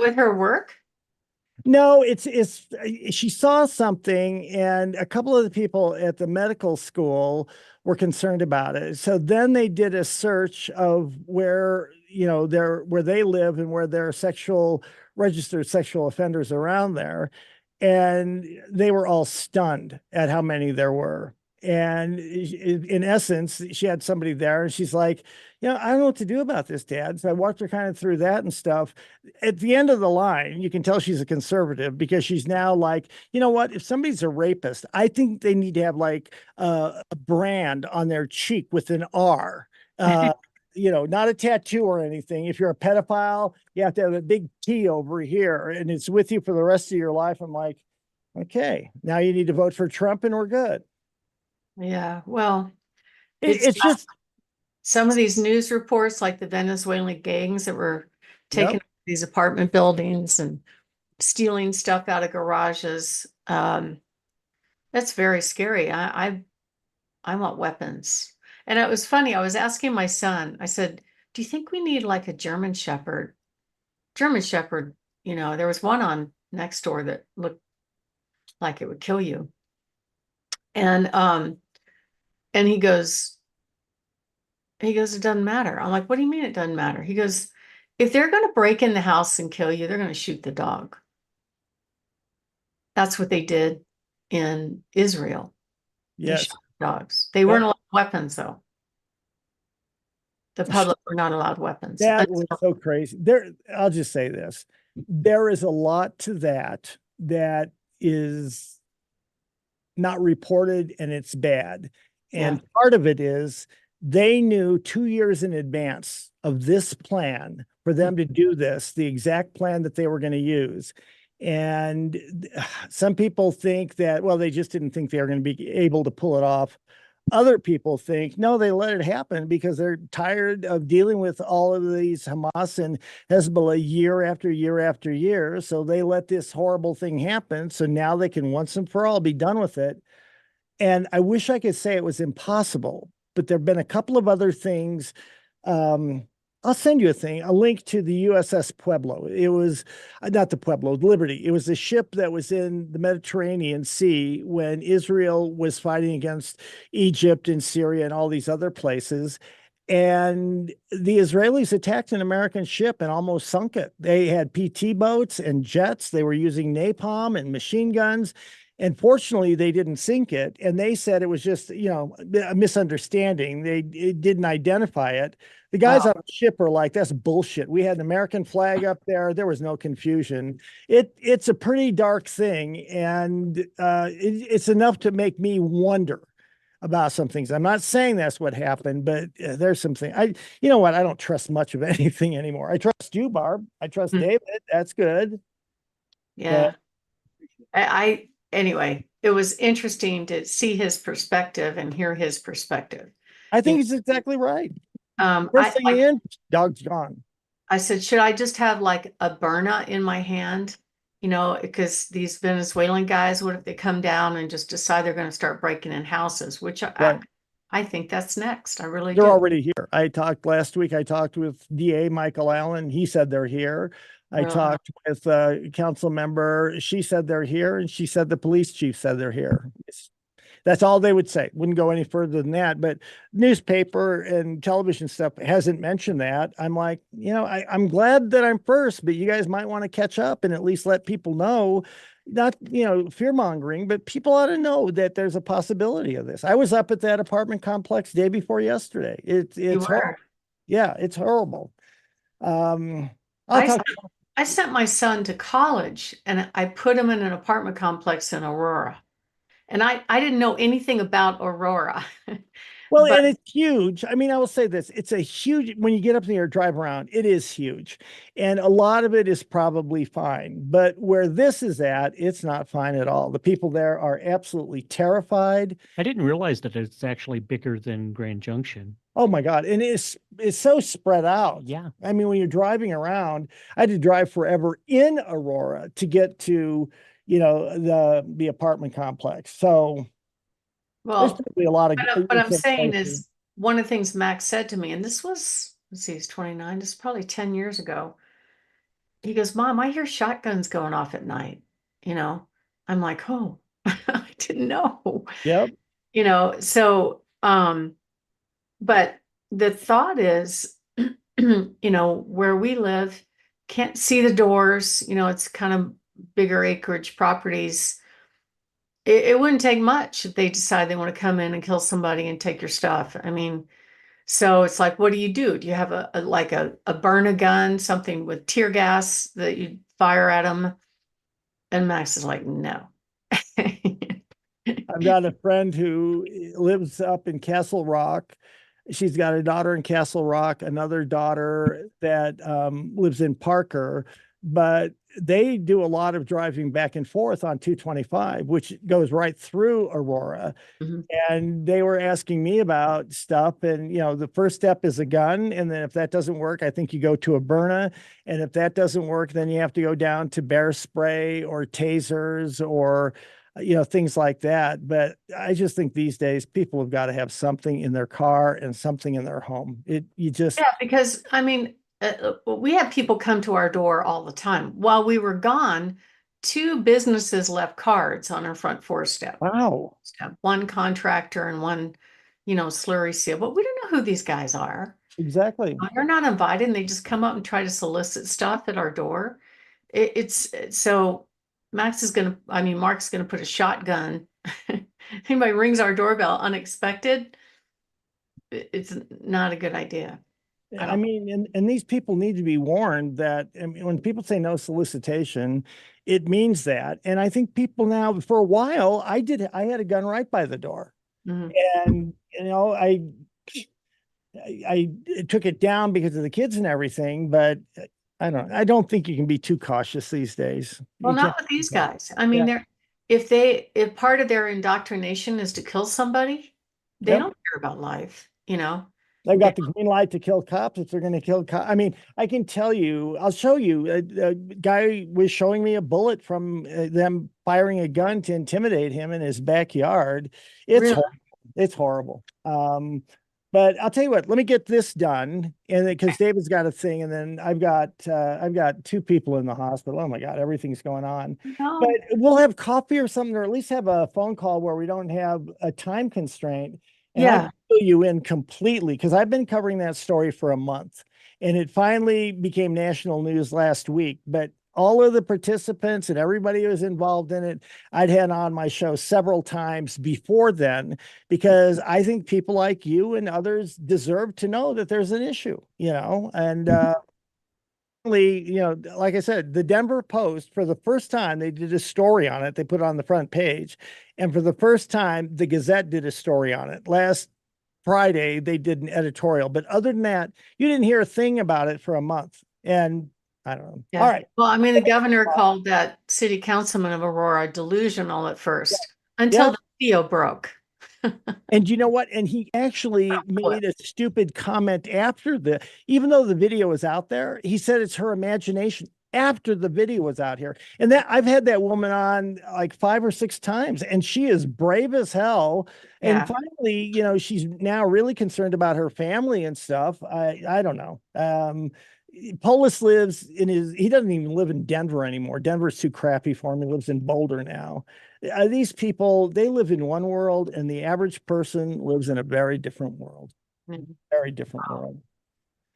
with her work? No, it's she saw something, and a couple of the people at the medical school were concerned about it. So then they did a search of where, where they live and where there are registered sexual offenders around there. And they were all stunned at how many there were. And in essence, she had somebody there and she's like, I don't know what to do about this, Dad. So I walked her kind of through that and stuff. At the end of the line, you can tell she's a conservative because she's now like, you know what? If somebody's a rapist, I think they need to have like a brand on their cheek with an R. Uh, not a tattoo or anything. If you're a pedophile, you have to have a big T over here and it's with you for the rest of your life. I'm like, okay, now you need to vote for Trump and we're good. Yeah, well, it's It's just, some of these news reports, like the Venezuelan gangs that were taking yep. these apartment buildings and stealing stuff out of garages. That's very scary. I want weapons. And it was funny. I was asking my son, I said, do you think we need like a German Shepherd? German Shepherd, there was one on next door that looked like it would kill you. And he goes, it doesn't matter. I'm like, what do you mean it doesn't matter? He goes, if they're going to break in the house and kill you, they're going to shoot the dog. That's what they did in Israel. They Yes. shot dogs. They weren't Yep. allowed weapons, though. The public were not allowed weapons. That was so crazy. I'll just say this. There is a lot to that is not reported and it's bad. Yeah. And part of it is they knew 2 years in advance of this plan for them to do this, the exact plan that they were going to use. And some people think that, well, they just didn't think they were going to be able to pull it off. Other people think, no, they let it happen because they're tired of dealing with all of these Hamas and Hezbollah year after year after year. So they let this horrible thing happen. So now they can once and for all be done with it. And I wish I could say it was impossible, but there have been a couple of other things. Um, I'll send you a link to the USS Pueblo. It was not the Pueblo, Liberty. It was a ship that was in the Mediterranean Sea when Israel was fighting against Egypt and Syria and all these other places. And the Israelis attacked an American ship and almost sunk it. They had PT boats and jets. They were using napalm and machine guns. And fortunately, they didn't sink it. And they said it was just, a misunderstanding. They didn't identify it. The guys Wow. on the ship are like, that's bullshit. We had an American flag up there. There was no confusion. It's a pretty dark thing. And it's enough to make me wonder about some things. I'm not saying that's what happened, but there's something. You know what? I don't trust much of anything anymore. I trust you, Barb. I trust Mm. David. That's good. But Yeah. Anyway, it was interesting to see his perspective and hear his perspective. I You think he's exactly right. First I thing like in, dog's gone. I said, should I just have like a Berna in my hand? Because these Venezuelan guys, what if they come down and just decide they're going to start breaking in houses, which Right. I think that's next. I really They're do. already here. I talked last week. I talked with DA Michael Allen. He said they're here. I Really. talked with a council member. She said they're here. And she said the police chief said they're here. That's all they would say. Wouldn't go any further than that. But newspaper and television stuff hasn't mentioned that. I'm like, I'm glad that I'm first, but you guys might want to catch up and at least let people know, not, fear mongering, but people ought to know that there's a possibility of this. I was up at that apartment complex day before yesterday. You It's horrible. were. Yeah, it's horrible. Um, I'll I talk. I sent my son to college and I put him in an apartment complex in Aurora. And I didn't know anything about Aurora. Well, But and it's huge. I mean, I will say this. It's a huge, when you get up there, drive around, it is huge. And a lot of it is probably fine. But where this is at, it's not fine at all. The people there are absolutely terrified. I didn't realize that it's actually bigger than Grand Junction. Oh my God. And it's so spread out. Yeah. I mean, when you're driving around, I had to drive forever in Aurora to get to, the apartment complex. So there's well, probably a lot of what I'm saying places. is one of the things Max said to me, and this was, let's see, he's 29, this is probably 10 years ago. he goes, Mom, I hear shotguns going off at night. You know, I'm like, oh, I didn't know. Yep. So, but the thought is, where we live, can't see the doors, it's kind of bigger acreage properties. It wouldn't take much if they decide they want to come in and kill somebody and take your stuff. I mean, so it's like, what do you do? Do you have a burn a gun, something with tear gas that you fire at them? And Max is like, no. I've got a friend who lives up in Castle Rock. She's got a daughter in Castle Rock, another daughter that lives in Parker, but they do a lot of driving back and forth on 225, which goes right through Aurora. Mhm. And they were asking me about stuff. And, the first step is a gun. And then if that doesn't work, I think you go to a Byrna. And if that doesn't work, then you have to go down to bear spray or tasers or things like that. But I just think these days people have got to have something in their car and something in their home. Yeah, because I mean, we have people come to our door all the time. While we were gone, two businesses left cards on our front step. Wow. One contractor and one, slurry seal. But we don't know who these guys are. Exactly. They're not invited, and they just come up and try to solicit stuff at our door. It's so Mark's gonna put a shotgun. Anybody rings our doorbell unexpected, it's not a good idea. I mean, and these people need to be warned that, I mean, when people say no solicitation, it means that. And I think people now, for a while, I had a gun right by the door. Mhm. And, I took it down because of the kids and everything, but I don't think you can be too cautious these days. Well, You not can't. with these guys. I mean, Yeah. if part of their indoctrination is to kill somebody, they Yep. don't care about life. They've They, got the green light to kill cops if they're going to kill cops. I mean, I can tell you, I'll show you. A guy was showing me a bullet from them firing a gun to intimidate him in his backyard. It's really, horrible. It's horrible. But I'll tell you what, let me get this done. And because David's got a thing, and then I've got two people in the hospital. Oh my God, everything's going on. But no, we'll have coffee or something, or at least have a phone call where we don't have a time constraint. And I yeah, can fill you in completely because I've been covering that story for a month, and it finally became national news last week. But all of the participants and everybody who was involved in it, I'd had on my show several times before then, because I think people like you and others deserve to know that there's an issue, and like I said, the Denver Post, for the first time, they did a story on it. They put it on the front page. And for the first time, the Gazette did a story on it. Last Friday, they did an editorial. But other than that, you didn't hear a thing about it for a month. And I don't know. All yeah. right. Well, I mean, the governor called that city councilman of Aurora delusional at first until Yeah. the video broke. And you know what? And he actually made a stupid comment even though the video was out there, he said it's her imagination after the video was out here. And that I've had that woman on like 5 or 6 times, and she is brave as hell. And Yeah. finally, she's now really concerned about her family and stuff. I don't know. Polis he doesn't even live in Denver anymore. Denver's too crappy for him. He lives in Boulder now. These people, they live in one world, and the average person lives in a very different world. Mhm. Very different Wow. world.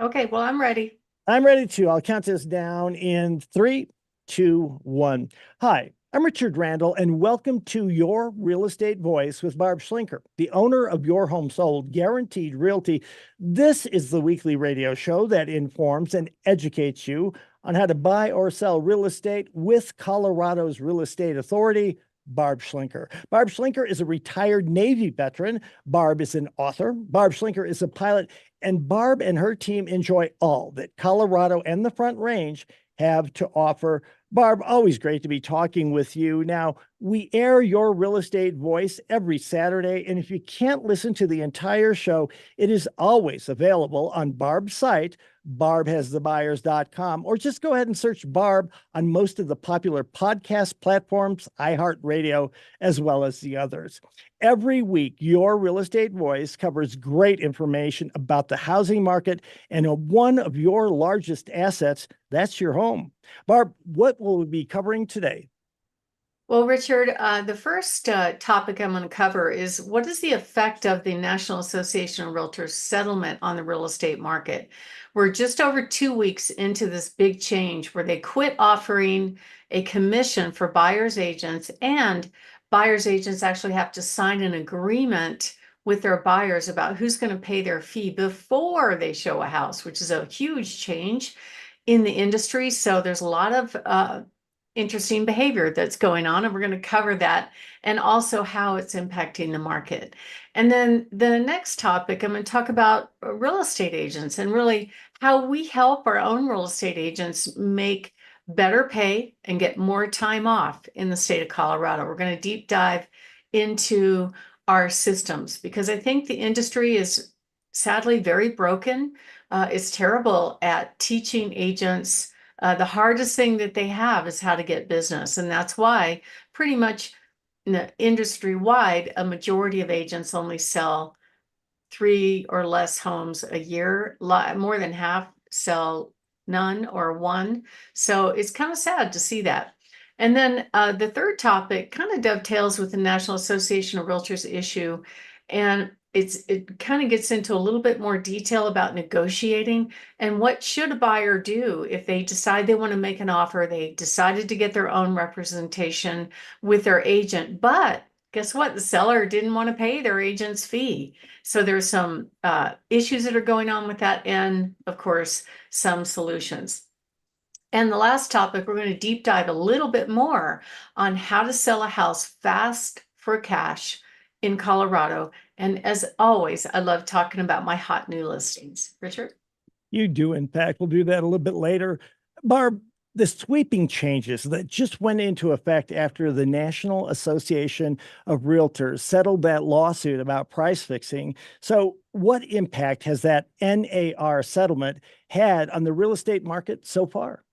Okay, well, I'm ready. I'm ready to. I'll count this down in 3, 2, 1. Hi, I'm Richard Randall, and welcome to Your Real Estate Voice with Barb Schlinker, the owner of Your Home Sold Guaranteed Realty. This is the weekly radio show that informs and educates you on how to buy or sell real estate with Colorado's Real Estate Authority, Barb Schlinker. Barb Schlinker is a retired Navy veteran. Barb is an author. Barb Schlinker is a pilot, and Barb and her team enjoy all that Colorado and the Front Range have to offer. Barb, always great to be talking with you. Now, we air Your Real Estate Voice every Saturday, and if you can't listen to the entire show, it is always available on Barb's site, barbhasthebuyers.com, or just go ahead and search Barb on most of the popular podcast platforms, iHeartRadio, as well as the others. Every week, Your Real Estate Voice covers great information about the housing market and one of your largest assets, that's your home. Barb, what will we be covering today? Well, Richard, the first topic I'm going to cover is what is the effect of the National Association of Realtors settlement on the real estate market? We're just over 2 weeks into this big change where they quit offering a commission for buyer's agents, and buyer's agents actually have to sign an agreement with their buyers about who's going to pay their fee before they show a house, which is a huge change in the industry. So there's a lot of interesting behavior that's going on, and we're going to cover that and also how it's impacting the market. And then the next topic, I'm going to talk about real estate agents and really how we help our own real estate agents make better pay and get more time off in the state of Colorado. We're going to deep dive into our systems because I think the industry is sadly very broken. It's terrible at teaching agents. The hardest thing that they have is how to get business. And that's why pretty much industry wide, a majority of agents only sell 3 or less homes a year. More than half sell none or one. So it's kind of sad to see that. And then the third topic kind of dovetails with the National Association of Realtors issue. And it kind of gets into a little bit more detail about negotiating and what should a buyer do if they decide they want to make an offer, they decided to get their own representation with their agent, but guess what? The seller didn't want to pay their agent's fee. So there's some issues that are going on with that, and of course, some solutions. And the last topic, we're going to deep dive a little bit more on how to sell a house fast for cash in Colorado. And as always, I love talking about my hot new listings. Richard? You do, in fact. We'll do that a little bit later. Barb, the sweeping changes that just went into effect after the National Association of Realtors settled that lawsuit about price fixing. So, what impact has that NAR settlement had on the real estate market so far?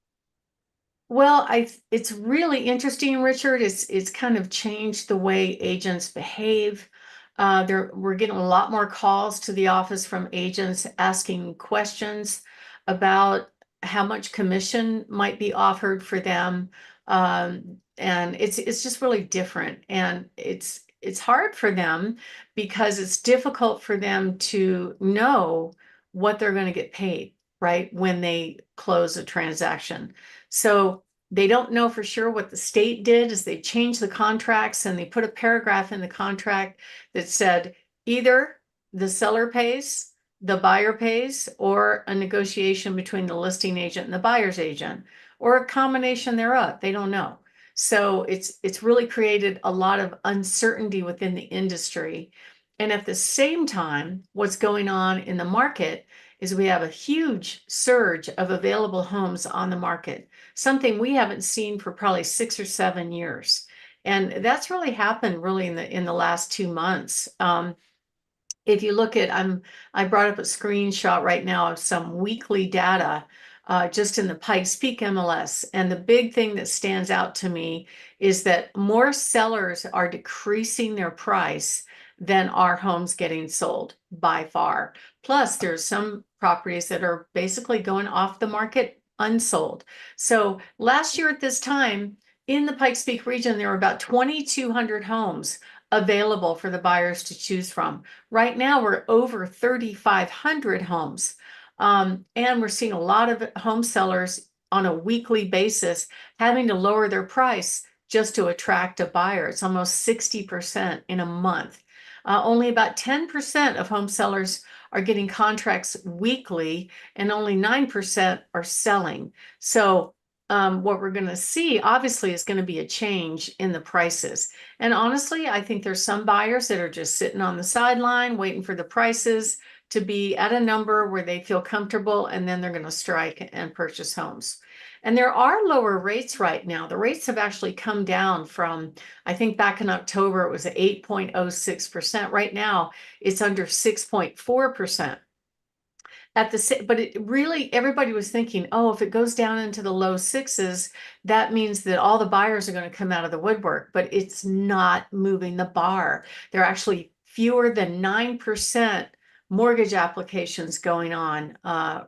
Well, it's really interesting, Richard. It's kind of changed the way agents behave. We're getting a lot more calls to the office from agents asking questions about how much commission might be offered for them. And it's just really different. And it's hard for them because it's difficult for them to know what they're going to get paid, right, when they close a transaction. So they don't know for sure. What the state did is they changed the contracts and they put a paragraph in the contract that said either the seller pays, the buyer pays, or a negotiation between the listing agent and the buyer's agent, or a combination thereof. They don't know. So it's really created a lot of uncertainty within the industry. And at the same time, what's going on in the market is we have a huge surge of available homes on the market, something we haven't seen for probably 6 or 7 years. And that's really happened really in the last 2 months. If you look at, I brought up a screenshot right now of some weekly data just in the Pikes Peak MLS. And the big thing that stands out to me is that more sellers are decreasing their price than are homes getting sold by far. Plus, there's some properties that are basically going off the market unsold. So last year at this time in the Pikes Peak region, there were about 2,200 homes available for the buyers to choose from. Right now, we're over 3,500 homes. And we're seeing a lot of home sellers on a weekly basis having to lower their price just to attract a buyer. It's almost 60% in a month. Only about 10% of home sellers are getting contracts weekly, and only 9% are selling. So what we're going to see, obviously, is going to be a change in the prices. And honestly, I think there's some buyers that are just sitting on the sideline waiting for the prices to be at a number where they feel comfortable, and then they're going to strike and purchase homes. And there are lower rates right now. The rates have actually come down from, I think back in October, it was 8.06%. Right now, it's under 6.4%. but it really, everybody was thinking, oh, if it goes down into the low sixes, that means that all the buyers are going to come out of the woodwork, but it's not moving the bar. There are actually fewer than 9% mortgage applications going on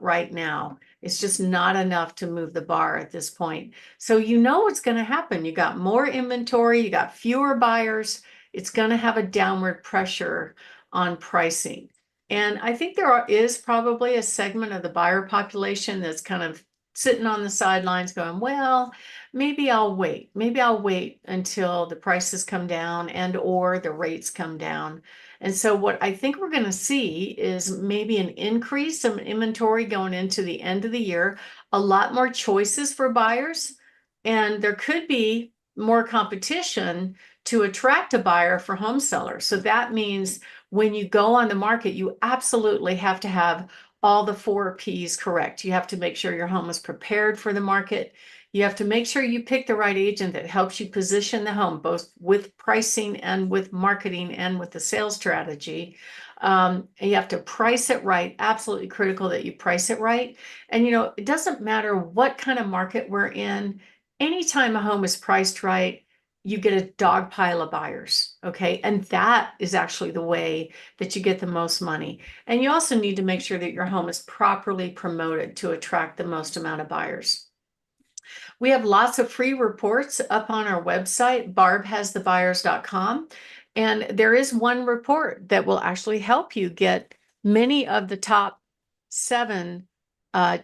right now. It's just not enough to move the bar at this point. So you know what's going to happen. You got more inventory, you got fewer buyers. It's going to have a downward pressure on pricing. And I think is probably a segment of the buyer population that's kind of sitting on the sidelines going, well, maybe I'll wait. Maybe I'll wait until the prices come down and or the rates come down. And so what I think we're going to see is maybe an increase in inventory going into the end of the year, a lot more choices for buyers, and there could be more competition to attract a buyer for home sellers. So that means when you go on the market, you absolutely have to have all the 4 Ps correct. You have to make sure your home is prepared for the market. You have to make sure you pick the right agent that helps you position the home, both with pricing and with marketing and with the sales strategy. And you have to price it right. Absolutely critical that you price it right. And, it doesn't matter what kind of market we're in. Anytime a home is priced right, you get a dog pile of buyers. Okay. And that is actually the way that you get the most money. And you also need to make sure that your home is properly promoted to attract the most amount of buyers. We have lots of free reports up on our website, barbhasthebuyers.com. And there is one report that will actually help you get many of the top 7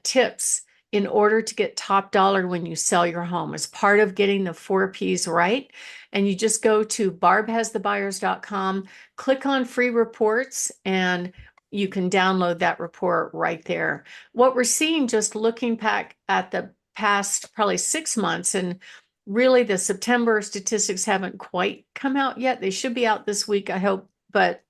tips in order to get top dollar when you sell your home as part of getting the 4 Ps right. And you just go to barbhasthebuyers.com, click on free reports, and you can download that report right there. What we're seeing, just looking back at the past probably 6 months, and really the September statistics haven't quite come out yet. They should be out this week, I hope. But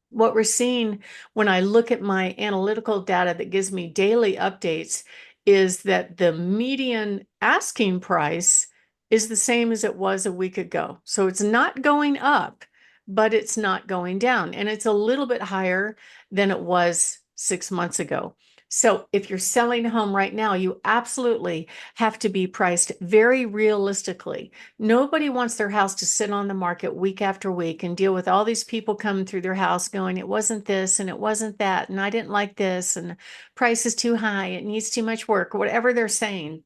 what we're seeing when I look at my analytical data that gives me daily updates is that the median asking price is the same as it was a week ago. So it's not going up, but it's not going down. And it's a little bit higher than it was 6 months ago. So if you're selling a home right now, you absolutely have to be priced very realistically. Nobody wants their house to sit on the market week after week and deal with all these people coming through their house going, it wasn't this and it wasn't that, and I didn't like this, and the price is too high, it needs too much work, whatever they're saying.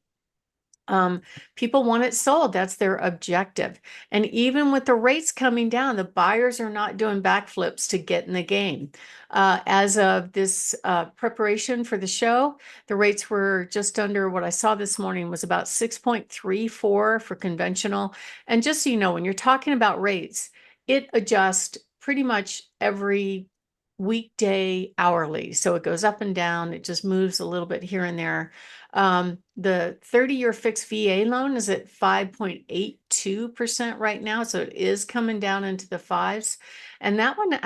People want it sold. That's their objective. And even with the rates coming down, the buyers are not doing backflips to get in the game. As of this preparation for the show, the rates were just under what I saw this morning was about 6.34 for conventional. And just so you know, when you're talking about rates, it adjusts pretty much every weekday hourly. So it goes up and down. It just moves a little bit here and there. The 30-year fixed VA loan is at 5.82% right now. So it is coming down into the fives. And that one,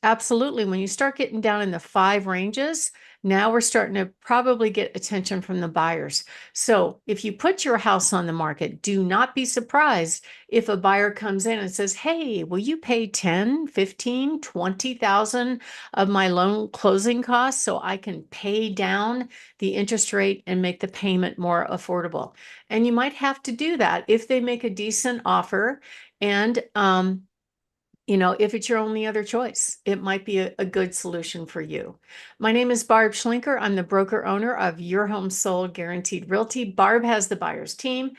absolutely, when you start getting down in the 5 ranges, now we're starting to probably get attention from the buyers. So if you put your house on the market, do not be surprised if a buyer comes in and says, hey, will you pay 10, 15, 20,000 of my loan closing costs so I can pay down the interest rate and make the payment more affordable? And you might have to do that if they make a decent offer. And, if it's your only other choice, it might be a good solution for you. My name is Barb Schlinker. I'm the broker owner of Your Home Sold Guaranteed Realty. Barb has the buyer's team.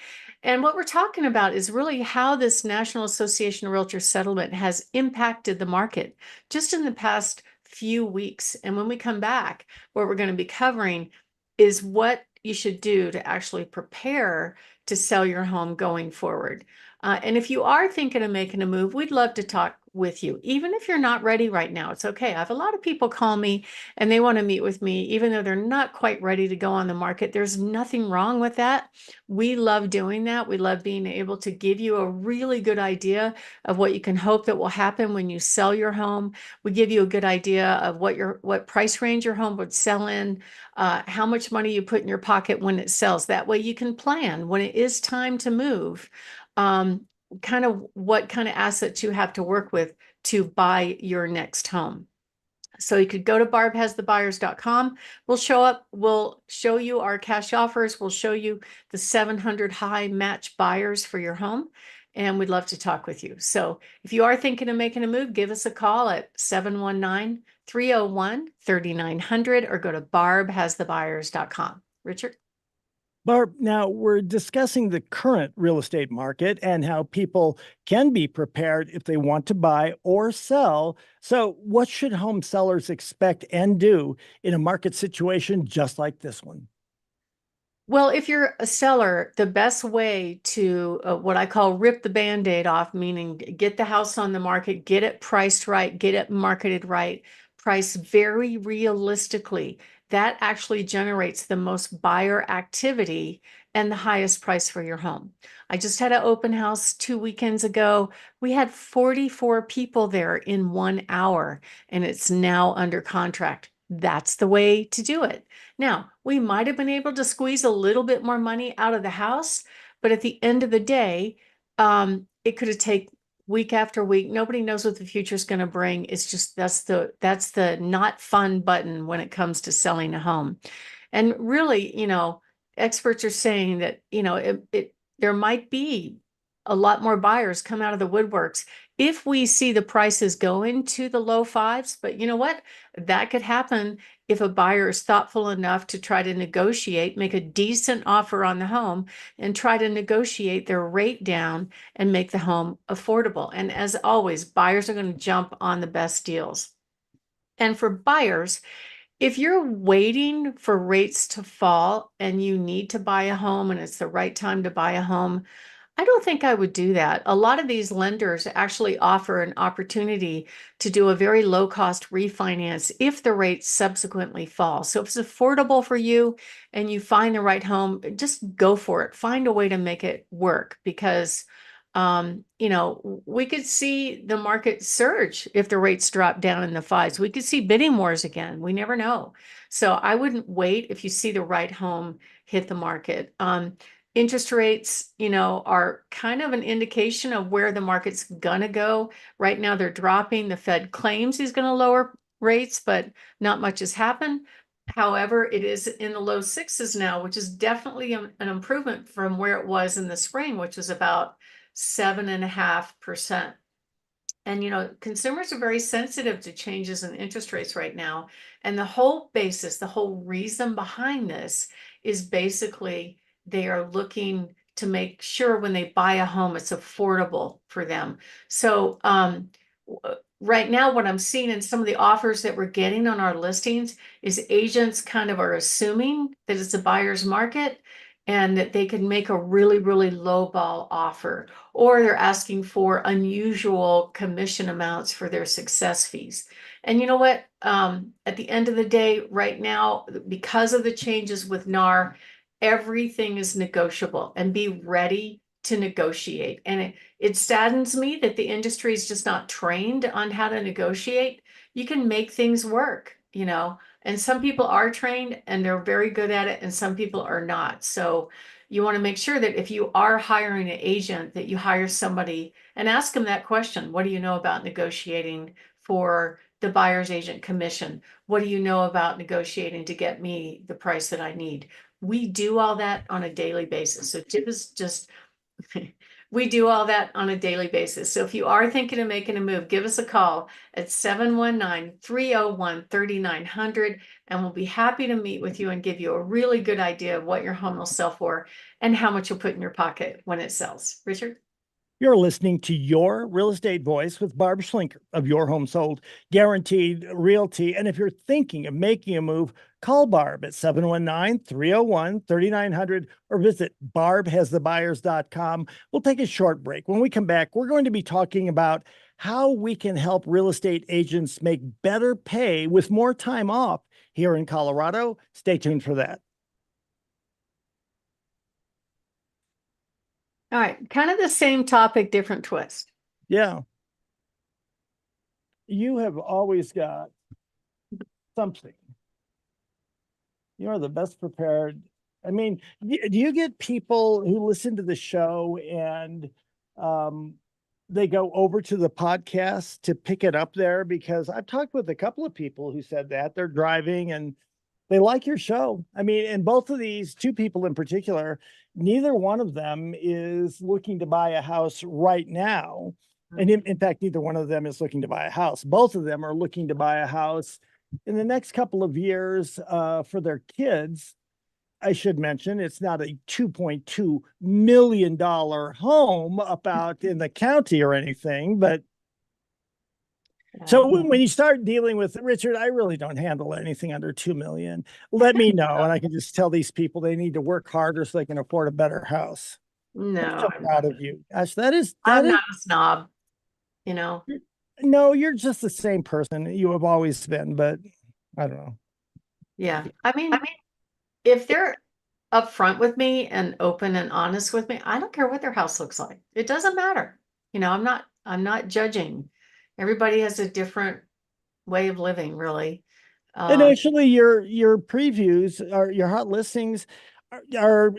And what we're talking about is really how this National Association of Realtors settlement has impacted the market just in the past few weeks. And when we come back, what we're going to be covering is what you should do to actually prepare to sell your home going forward. And if you are thinking of making a move, we'd love to talk with you. Even if you're not ready right now, it's okay. I have a lot of people call me and they want to meet with me, even though they're not quite ready to go on the market. There's nothing wrong with that. We love doing that. We love being able to give you a really good idea of what you can hope that will happen when you sell your home. We give you a good idea of what price range your home would sell in, how much money you put in your pocket when it sells. That way you can plan when it is time to move. Kind of what kind of assets you have to work with to buy your next home. So you could go to barbhasthebuyers.com. We'll show you our cash offers. We'll show you the 700 high match buyers for your home. And we'd love to talk with you. So if you are thinking of making a move, give us a call at 719-301-3900 or go to barbhasthebuyers.com. Richard? Barb, now we're discussing the current real estate market and how people can be prepared if they want to buy or sell. So, what should home sellers expect and do in a market situation just like this one? Well, if you're a seller, the best way to what I call rip the Band-Aid off, meaning get the house on the market, get it priced right, get it marketed right, priced very realistically. That actually generates the most buyer activity and the highest price for your home. I just had an open house 2 weekends ago. We had 44 people there in 1 hour, and it's now under contract. That's the way to do it. Now, we might have been able to squeeze a little bit more money out of the house, but at the end of the day, it could have taken week after week. Nobody knows what the future is going to bring. It's just that's the not fun button when it comes to selling a home. And really, experts are saying that, there might be a lot more buyers come out of the woodworks if we see the prices go into the low fives. But you know what? That could happen if a buyer is thoughtful enough to try to negotiate, make a decent offer on the home, and try to negotiate their rate down and make the home affordable. And as always, buyers are going to jump on the best deals. And for buyers, if you're waiting for rates to fall and you need to buy a home and it's the right time to buy a home, I don't think I would do that. A lot of these lenders actually offer an opportunity to do a very low cost refinance if the rates subsequently fall. So if it's affordable for you and you find the right home, just go for it. Find a way to make it work because we could see the market surge if the rates drop down in the fives. We could see bidding wars again. We never know. So I wouldn't wait if you see the right home hit the market. Interest rates, are kind of an indication of where the market's gonna go. Right now, they're dropping. The Fed claims he's going to lower rates, but not much has happened. However, it is in the low sixes now, which is definitely an improvement from where it was in the spring, which was about 7.5%. And consumers are very sensitive to changes in interest rates right now. And the whole reason behind this is basically they are looking to make sure when they buy a home, it's affordable for them. So right now, what I'm seeing in some of the offers that we're getting on our listings is agents kind of are assuming that it's a buyer's market and that they can make a really, really low ball offer, or they're asking for unusual commission amounts for their success fees. And you know what? At the end of the day, right now, because of the changes with NAR, everything is negotiable, and be ready to negotiate. And it saddens me that the industry is just not trained on how to negotiate. You can make things work, and some people are trained and they're very good at it, and some people are not. So you want to make sure that if you are hiring an agent, that you hire somebody and ask them that question. What do you know about negotiating for the buyer's agent commission? What do you know about negotiating to get me the price that I need? We do all that on a daily basis. So tip is just we do all that on a daily basis. So if you are thinking of making a move, give us a call at 719-301-3900, and we'll be happy to meet with you and give you a really good idea of what your home will sell for and how much you'll put in your pocket when it sells. Richard? You're listening to Your Real Estate Voice with Barb Schlinker of Your Home Sold Guaranteed Realty. And if you're thinking of making a move, call Barb at 719-301-3900 or visit barbhasthebuyers.com. We'll take a short break. When we come back, we're going to be talking about how we can help real estate agents make better pay with more time off here in Colorado. Stay tuned for that. All right, kind of the same topic, different twist. Yeah. You have always got something. You're the best prepared. I mean, do you get people who listen to the show and they go over to the podcast to pick it up there, because I've talked with a couple of people who said that they're driving and they like your show. I mean, and both of these two people in particular, neither one of them is looking to buy a house right now. And in fact, neither one of them is looking to buy a house. Both of them are looking to buy a house in the next couple of years for their kids. I should mention it's not a $2.2 million home up out in the county or anything, but so when you start dealing with Richard, I really don't handle anything under 2 million. Let me know, and I can just tell these people they need to work harder so they can afford a better house. No, I'm so proud of you. Gosh, that is I'm not a snob, you know. no, you're just the same person you have always been, but I don't know. Yeah. I mean, if they're upfront with me and open and honest with me, I don't care what their house looks like. It doesn't matter. You know, I'm not judging. Everybody has a different way of living, really. And actually, your previews are your hot listings are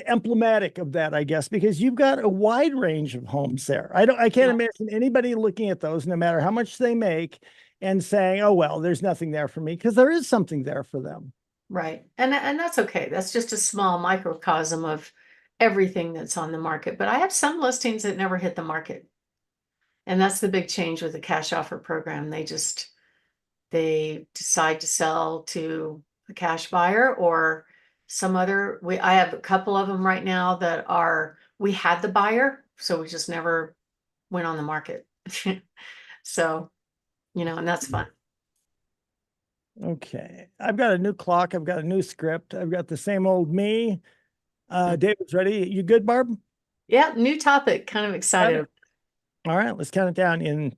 emblematic of that, I guess, because you've got a wide range of homes there. I can't imagine anybody looking at those, no matter how much they make, and saying, "Oh well, there's nothing there for me," because there is something there for them. Right. And that's okay. That's just a small microcosm of everything that's on the market. But I have some listings that never hit the market. And that's the big change with the cash offer program. They decide to sell to a cash buyer or some other. I have a couple of them right now that are, we had the buyer, so we just never went on the market. So, you know, and that's fun. Okay, I've got a new clock. I've got a new script. I've got the same old me. David's ready. You good, Barb? Yeah, new topic. Kind of excited. All right, let's count it down in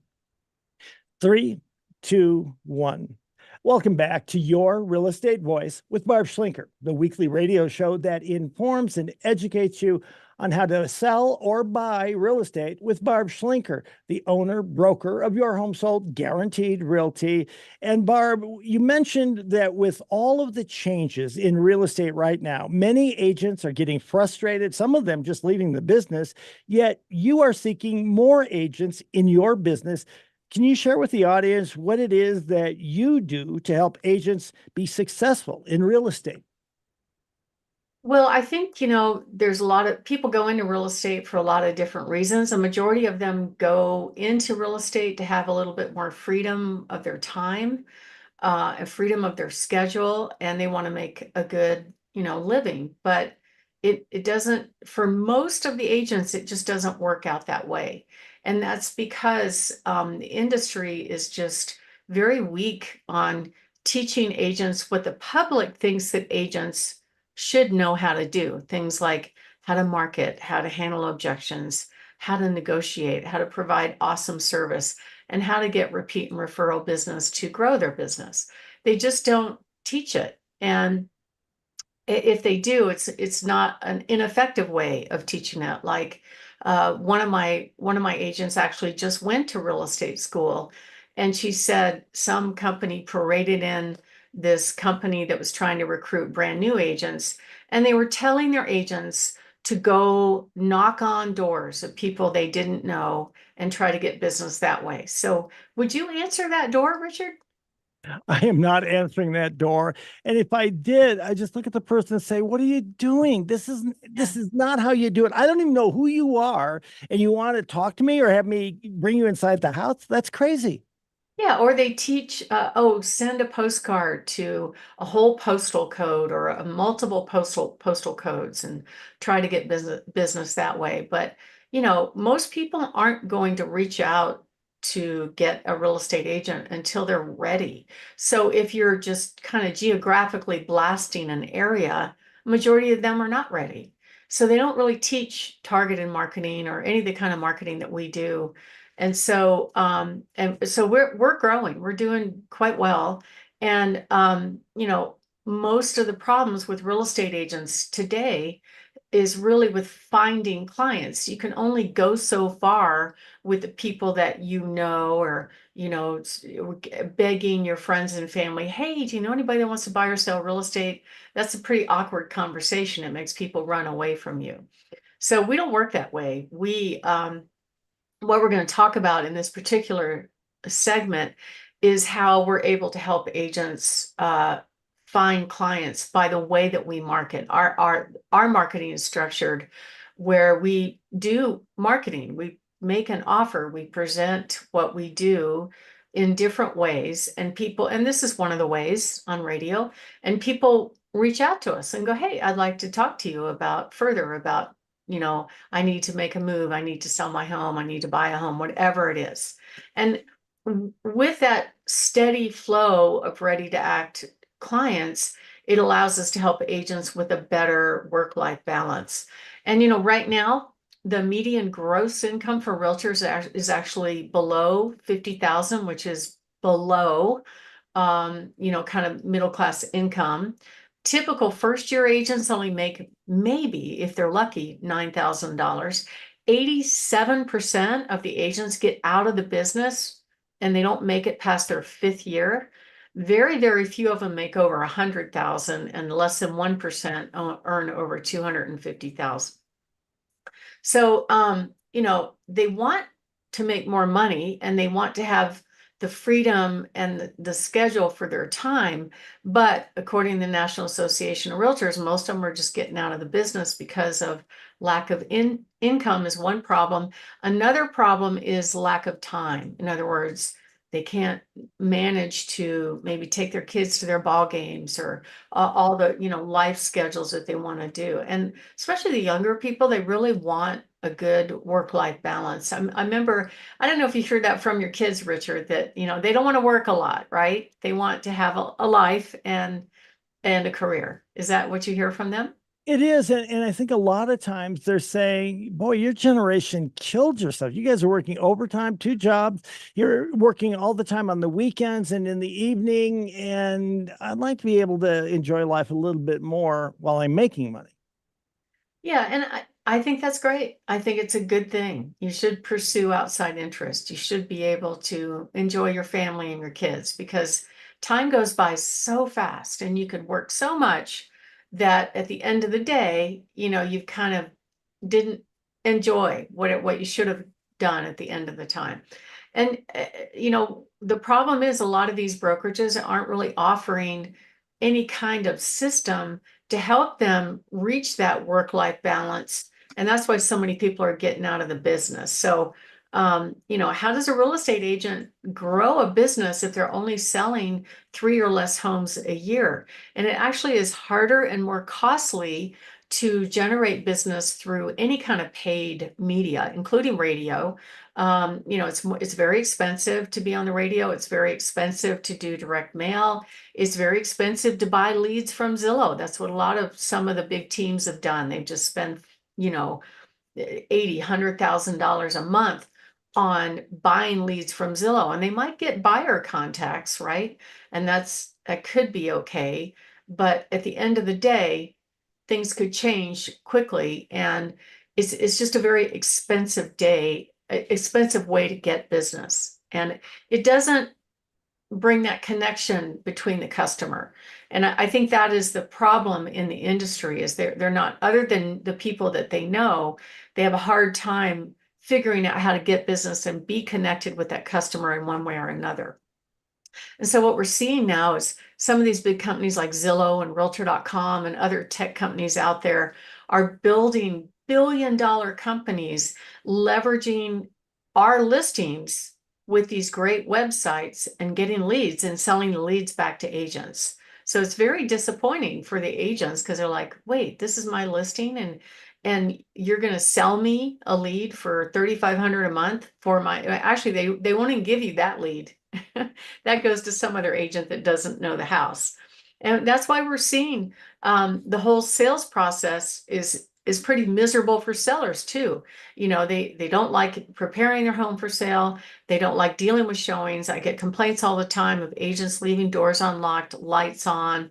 3, 2, 1. Welcome back to Your Real Estate Voice with Barb Schlinker, the weekly radio show that informs and educates you on how to sell or buy real estate with Barb Schlinker, the owner, broker of Your Home Sold Guaranteed Realty. And Barb, you mentioned that with all of the changes in real estate right now, many agents are getting frustrated, some of them just leaving the business, yet you are seeking more agents in your business. Can you share with the audience what it is that you do to help agents be successful in real estate? Well, I think, you know, there's a lot of people go into real estate for a lot of different reasons. A majority of them go into real estate to have a little bit more freedom of their time, and freedom of their schedule, and they want to make a good, you know, living. But it doesn't, for most of the agents, it just doesn't work out that way. And that's because the industry is just very weak on teaching agents what the public thinks that agents should know how to do. Things like how to market, how to handle objections, how to negotiate, how to provide awesome service, and how to get repeat and referral business to grow their business. They just don't teach it. And if they do, it's not an ineffective way of teaching it. Like one of my agents actually just went to real estate school, and she said some company paraded in this company that was trying to recruit brand new agents, and they were telling their agents to go knock on doors of people they didn't know and try to get business that way. So would you answer that door, Richard? I am not answering that door. And if I did, I just look at the person and say, "What are you doing? This is not how you do it. I don't even know who you are, and you want to talk to me or have me bring you inside the house? That's crazy." Yeah, or they teach, oh, send a postcard to a whole postal code or a multiple postal codes and try to get business that way. But, you know, most people aren't going to reach out to get a real estate agent until they're ready. So if you're just kind of geographically blasting an area, majority of them are not ready. So they don't really teach targeted marketing or any of the kind of marketing that we do. And so we're growing, we're doing quite well. And you know, most of the problems with real estate agents today is really with finding clients. You can only go so far with the people that you know, or you know, begging your friends and family, hey, do you know anybody that wants to buy or sell real estate? That's a pretty awkward conversation. It makes people run away from you. So we don't work that way. what we're going to talk about in this particular segment is how we're able to help agents find clients by the way that we market. Our marketing is structured where we do marketing. We make an offer, we present what we do in different ways, and people, and this is one of the ways on radio, and people reach out to us and go, hey, I'd like to talk to you about further about, I need to make a move, I need to sell my home, I need to buy a home, whatever it is. And with that steady flow of ready to act clients, it allows us to help agents with a better work-life balance. And right now, the median gross income for realtors is actually below 50,000, which is below kind of middle class income. Typical first year agents only make, maybe if they're lucky, $9,000. 87% of the agents get out of the business and they don't make it past their 5th year. Very, very few of them make over 100,000, and less than 1% earn over 250,000. So, they want to make more money and they want to have the freedom and the schedule for their time. But according to the National Association of Realtors, most of them are just getting out of the business because of lack of income is one problem. Another problem is lack of time. In other words, they can't manage to maybe take their kids to their ball games or all the life schedules that they want to do. And especially the younger people, they really want a good work-life balance. I remember, I don't know if you heard that from your kids, Richard, that they don't want to work a lot, right? They want to have a life and a career. Is that what you hear from them? It is. And I think a lot of times they're saying, boy, your generation killed yourself. You guys are working overtime, 2 jobs. You're working all the time on the weekends and in the evening. And I'd like to be able to enjoy life a little bit more while I'm making money. Yeah, and I think that's great. I think it's a good thing. You should pursue outside interest. You should be able to enjoy your family and your kids, because time goes by so fast and you could work so much that at the end of the day, you've kind of didn't enjoy what you should have done at the end of the time. And the problem is a lot of these brokerages aren't really offering any kind of system to help them reach that work-life balance. And that's why so many people are getting out of the business. So, how does a real estate agent grow a business if they're only selling 3 or less homes a year? And it actually is harder and more costly to generate business through any kind of paid media, including radio. It's very expensive to be on the radio. It's very expensive to do direct mail. It's very expensive to buy leads from Zillow. That's what some of the big teams have done. They've just spent, $80,000, $100,000 a month on buying leads from Zillow, and they might get buyer contacts, right? And that could be okay. But at the end of the day, things could change quickly, and it's just a very expensive way to get business, and it doesn't bring that connection between the customer. And I think that is the problem in the industry, is they're not, other than the people that they know, they have a hard time figuring out how to get business and be connected with that customer in one way or another. And so what we're seeing now is some of these big companies like Zillow and Realtor.com and other tech companies out there are building billion-dollar companies, leveraging our listings with these great websites and getting leads and selling the leads back to agents. So it's very disappointing for the agents, because they're like, wait, this is my listing and you're going to sell me a lead for $3,500 a month for actually they won't even give you that lead. That goes to some other agent that doesn't know the house. And that's why we're seeing the whole sales process is pretty miserable for sellers too. They don't like preparing their home for sale. They don't like dealing with showings. I get complaints all the time of agents leaving doors unlocked, lights on.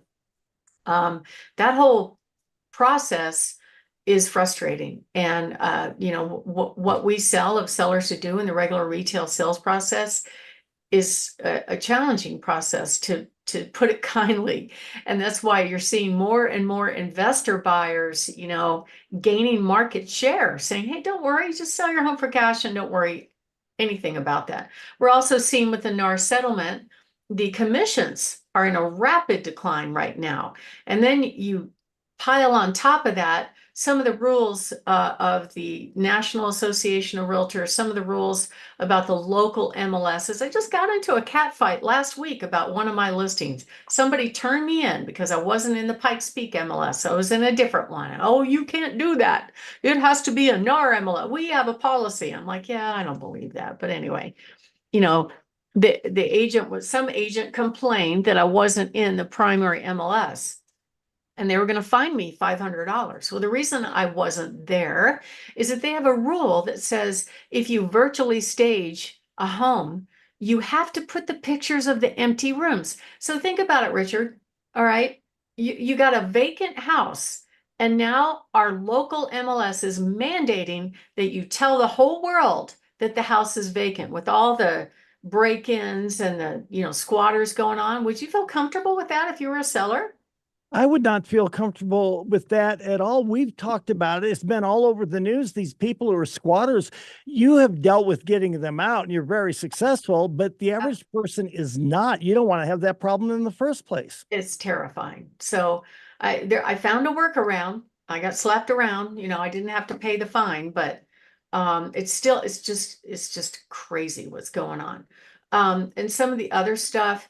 That whole process is frustrating. And what we sell of sellers to do in the regular retail sales process is a challenging process, to put it kindly. And that's why you're seeing more and more investor buyers, gaining market share, saying, hey, don't worry, just sell your home for cash and don't worry, anything about that. We're also seeing with the NAR settlement, the commissions are in a rapid decline right now. And then you pile on top of that some of the rules of the National Association of Realtors, some of the rules about the local MLSs. I just got into a cat fight last week about one of my listings. Somebody turned me in because I wasn't in the Pikes Peak MLS. I was in a different one. Oh, you can't do that. It has to be a NAR MLS. We have a policy. I'm like, yeah, I don't believe that. But anyway, you know, some agent complained that I wasn't in the primary MLS and they were going to fine me $500. Well, the reason I wasn't there is that they have a rule that says if you virtually stage a home, you have to put the pictures of the empty rooms. So think about it, Richard. All right. You got a vacant house, and now our local MLS is mandating that you tell the whole world that the house is vacant with all the break-ins and the squatters going on. Would you feel comfortable with that if you were a seller? I would not feel comfortable with that at all. We've talked about it. It's been all over the news. These people who are squatters, you have dealt with getting them out and you're very successful, but the average person is not. You don't want to have that problem in the first place. It's terrifying. So I found a workaround. I got slapped around. I didn't have to pay the fine, but it's just crazy what's going on. And some of the other stuff,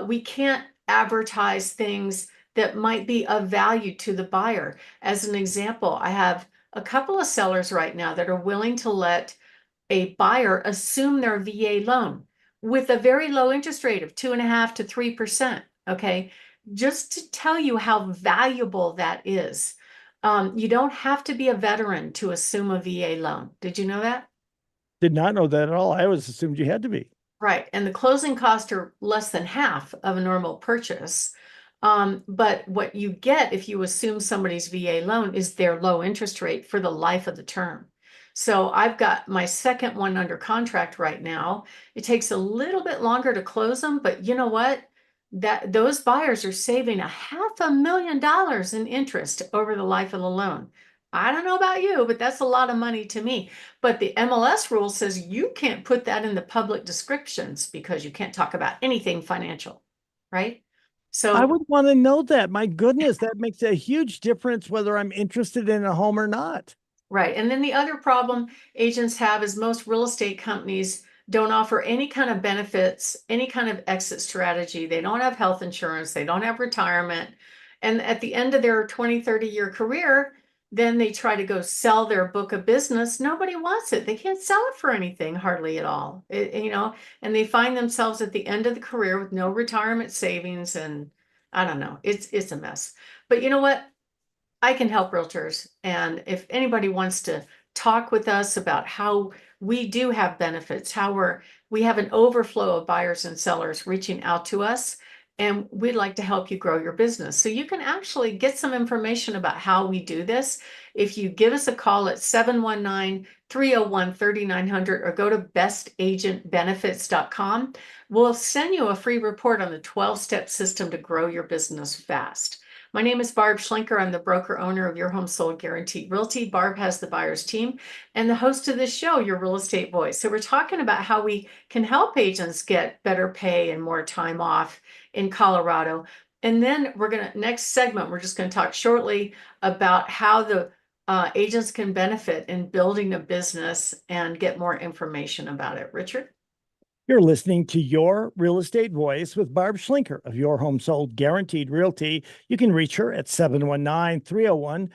we can't advertise things that might be of value to the buyer. As an example, I have a couple of sellers right now that are willing to let a buyer assume their VA loan with a very low interest rate of 2.5% to 3%. Okay. Just to tell you how valuable that is. You don't have to be a veteran to assume a VA loan. Did you know that? Did not know that at all. I always assumed you had to be. Right. And the closing costs are less than half of a normal purchase. But what you get if you assume somebody's VA loan is their low interest rate for the life of the term. So I've got my second one under contract right now. It takes a little bit longer to close them, but you know what? Those buyers are saving $500,000 in interest over the life of the loan. I don't know about you, but that's a lot of money to me. But the MLS rule says you can't put that in the public descriptions because you can't talk about anything financial, right? I So would want to know that. My goodness, that makes a huge difference whether I'm interested in a home or not. right. And then the other problem agents have is most real estate companies don't offer any kind of benefits, any kind of exit strategy. They don't have health insurance, they don't have retirement. And at the end of their 20, 30-year career, then they try to go sell their book of business. Nobody wants it. They can't sell it for anything hardly at all. And they find themselves at the end of the career with no retirement savings. And I don't know, it's a mess. But you know what? I can help realtors. And if anybody wants to talk with us about how we do have benefits, how we have an overflow of buyers and sellers reaching out to us, and we'd like to help you grow your business. So you can actually get some information about how we do this if you give us a call at 719-301-3900 or go to bestagentbenefits.com. We'll send you a free report on the 12-step system to grow your business fast. My name is Barb Schlinker. I'm the broker owner of Your Home Sold Guaranteed Realty. Barb has the buyer's team and the host of this show, Your Real Estate Voice. So we're talking about how we can help agents get better pay and more time off in Colorado. And then next segment, we're just going to talk shortly about how the agents can benefit in building a business and get more information about it. Richard? You're listening to Your Real Estate Voice with Barb Schlinker of Your Home Sold Guaranteed Realty. You can reach her at 719-301-3900.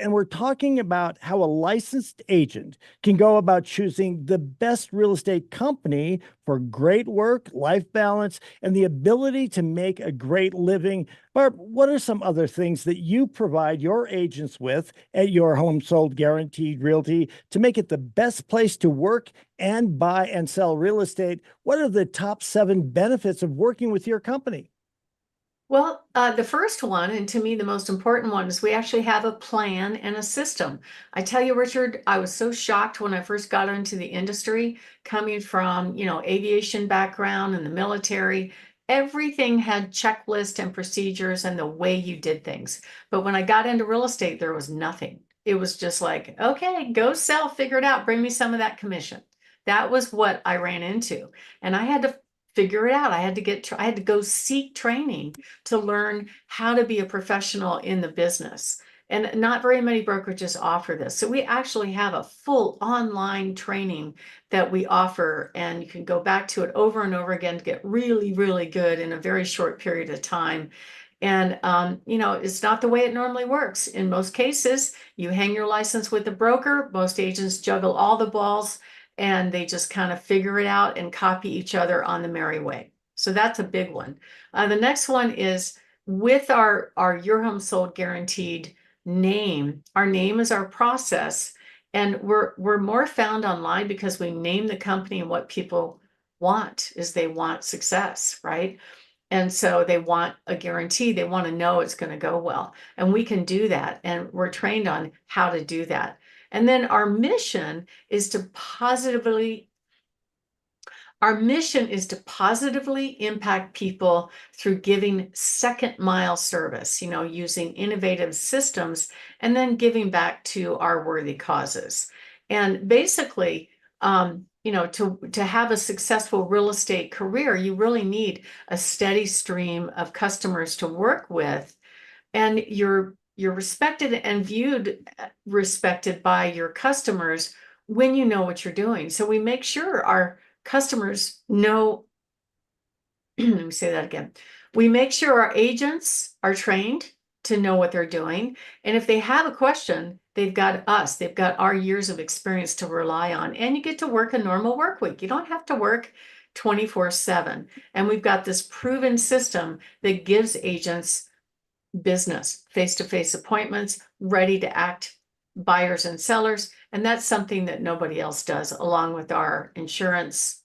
And we're talking about how a licensed agent can go about choosing the best real estate company for great work, life balance, and the ability to make a great living. Barb, what are some other things that you provide your agents with at Your Home Sold Guaranteed Realty to make it the best place to work and buy and sell real estate? What are the top 7 benefits of working with your company? Well, the first one, and to me the most important one, is we actually have a plan and a system. I tell you, Richard, I was so shocked when I first got into the industry, coming from, aviation background and the military. Everything had checklists and procedures and the way you did things. But when I got into real estate, there was nothing. It was just like, okay, go sell, figure it out, bring me some of that commission. That was what I ran into. And I had to figure it out. I had to go seek training to learn how to be a professional in the business. And not very many brokerages offer this. So we actually have a full online training that we offer, and you can go back to it over and over again to get really, really good in a very short period of time. And, it's not the way it normally works. In most cases, you hang your license with the broker. Most agents juggle all the balls and they just kind of figure it out and copy each other on the merry way. So that's a big one. The next one is with our Your Home Sold Guaranteed name. Our name is our process, and we're more found online because we name the company, and what people want is they want success, right? And so they want a guarantee. They want to know it's going to go well. And we can do that. And we're trained on how to do that. And then our mission is to positively impact people through giving second mile service, using innovative systems and then giving back to our worthy causes. And basically, to have a successful real estate career, you really need a steady stream of customers to work with, and you're respected and respected by your customers when you know what you're doing. So we make sure our customers know. Let me say that again. We make sure our agents are trained to know what they're doing. And if they have a question, they've got us. They've got our years of experience to rely on. And you get to work a normal work week. You don't have to work 24/7. And we've got this proven system that gives agents business, face-to-face appointments, ready to act buyers and sellers. And that's something that nobody else does, along with our insurance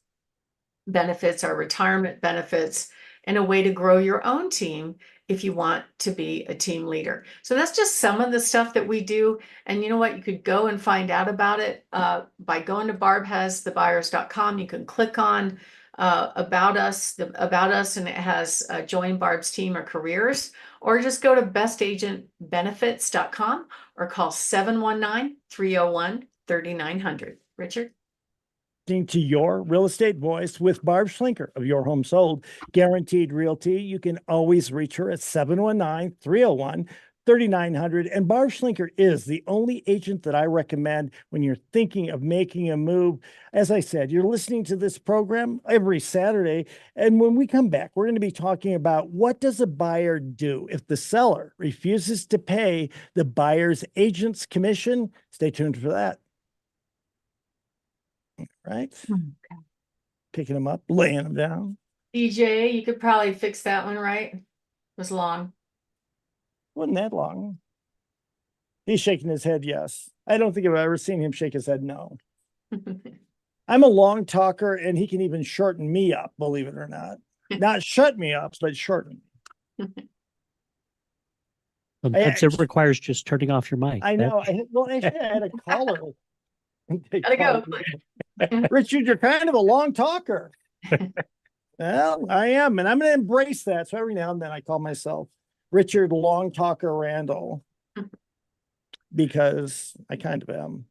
benefits, our retirement benefits, and a way to grow your own team if you want to be a team leader. So that's just some of the stuff that we do. And you know what? You could go and find out about it by going to barbhasthebuyers.com. You can click on about us, and it has join Barb's team or careers, or just go to bestagentbenefits.com or call 719-301-3900. Richard? To your real estate voice with Barb Schlinker of Your Home Sold Guaranteed Realty. You can always reach her at 719-301-3900. And Barb Schlinker is the only agent that I recommend when you're thinking of making a move. As I said, you're listening to this program every Saturday. And when we come back, we're going to be talking about what does a buyer do if the seller refuses to pay the buyer's agent's commission. Stay tuned for that. Right? Okay. Picking them up, laying them down. DJ, you could probably fix that one, right? It was long. Wasn't that long. He's shaking his head, yes. I don't think I've ever seen him shake his head, no. I'm a long talker, and he can even shorten me up, believe it or not. Not shut me up, but shorten. Sometimes it requires just turning off your mic. I know. Well, actually, I had a caller. Gotta go. Richard, you're kind of a long talker. Well, I am, and I'm going to embrace that. So every now and then I call myself Richard Long Talker Randall because I kind of am.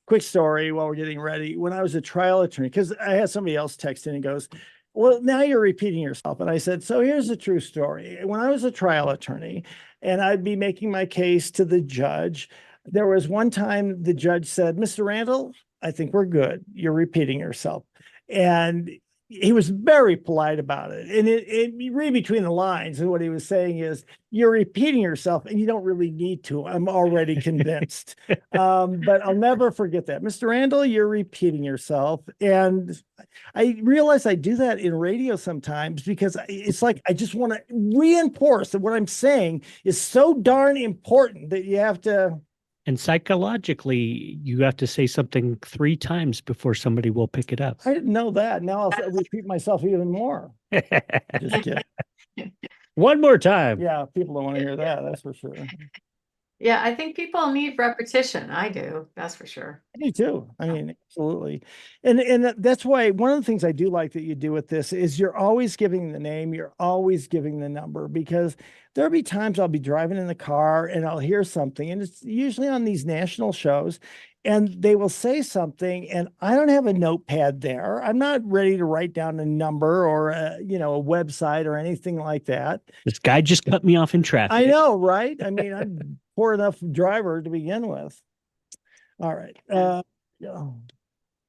Quick story while we're getting ready. When I was a trial attorney, because I had somebody else text in and goes, well, now you're repeating yourself. And I said, so here's the true story. When I was a trial attorney and I'd be making my case to the judge, there was one time the judge said, Mr. Randall, I think we're good. You're repeating yourself. And he was very polite about it. And you read between the lines, and what he was saying is, you're repeating yourself and you don't really need to. I'm already convinced. But I'll never forget that. Mr. Randall, you're repeating yourself. And I realize I do that in radio sometimes because it's like I just want to reinforce that what I'm saying is so darn important that you have to. And psychologically, you have to say something 3 times before somebody will pick it up. I didn't know that. Now I'll repeat myself even more. Just kidding. One more time. Yeah, people don't want to hear that. That's for sure. Yeah, I think people need repetition. I do. That's for sure. Me too. I mean, absolutely. And that's why one of the things I do like that you do with this is you're always giving the name, you're always giving the number, because there'll be times I'll be driving in the car and I'll hear something, and it's usually on these national shows, and they will say something, and I don't have a notepad there. I'm not ready to write down a number or a website or anything like that. This guy just cut me off in traffic. I know, right? I mean, I'm poor enough driver to begin with. All right.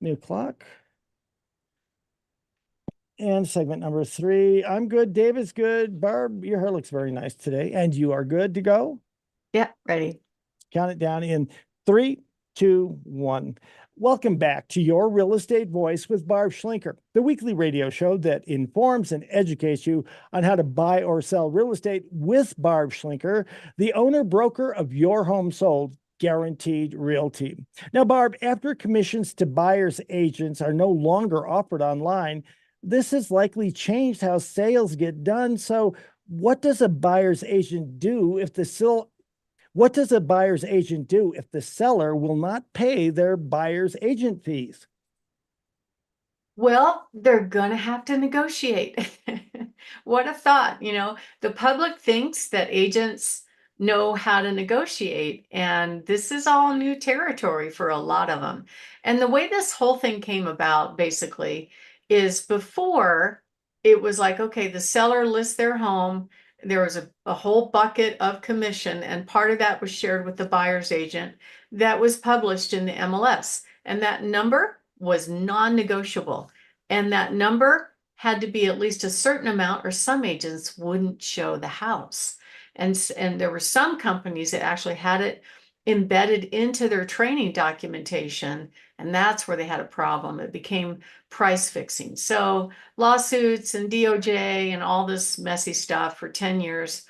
New clock. And segment number 3. I'm good. David's good. Barb, your hair looks very nice today. And you are good to go? Yeah, ready. Count it down in 3, 2, 1. Welcome back to Your Real Estate Voice with Barb Schlinker, the weekly radio show that informs and educates you on how to buy or sell real estate with Barb Schlinker, the owner broker of Your Home Sold Guaranteed Realty. Now, Barb, after commissions to buyers agents are no longer offered online, this has likely changed how sales get done. So what does a buyer's agent do if the seller will not pay their buyer's agent fees? Well, they're going to have to negotiate. What a thought. The public thinks that agents know how to negotiate, and this is all new territory for a lot of them. And the way this whole thing came about basically is before it was like, okay, the seller lists their home. There was a whole bucket of commission, and part of that was shared with the buyer's agent that was published in the MLS. And that number was non-negotiable. And that number had to be at least a certain amount, or some agents wouldn't show the house. And there were some companies that actually had it embedded into their training documentation, and that's where they had a problem. It became price fixing. So lawsuits and DOJ and all this messy stuff for 10 years.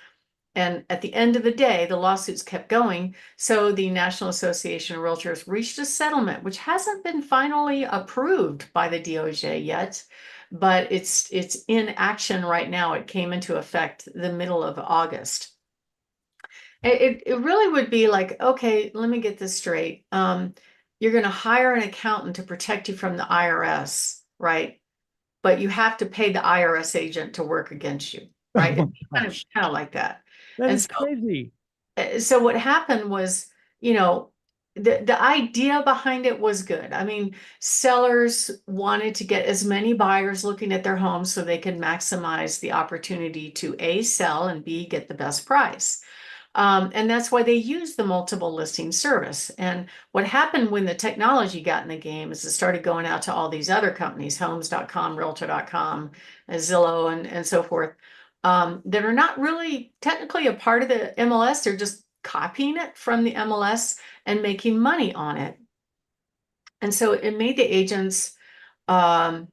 And at the end of the day, the lawsuits kept going. So the National Association of Realtors reached a settlement, which hasn't been finally approved by the DOJ yet, but it's in action right now. It came into effect the middle of August. It really would be like, okay, let me get this straight. You're going to hire an accountant to protect you from the IRS, right? But you have to pay the IRS agent to work against you, right? Oh, It's kind of like that. that And is crazy. so what happened was, the idea behind it was good. I mean, sellers wanted to get as many buyers looking at their homes so they could maximize the opportunity to A, sell, and B, get the best price. And that's why they use the multiple listing service. And what happened when the technology got in the game is it started going out to all these other companies, homes.com, realtor.com, Zillow, and so forth, that are not really technically a part of the MLS. They're just copying it from the MLS and making money on it. And so it made the agents, um,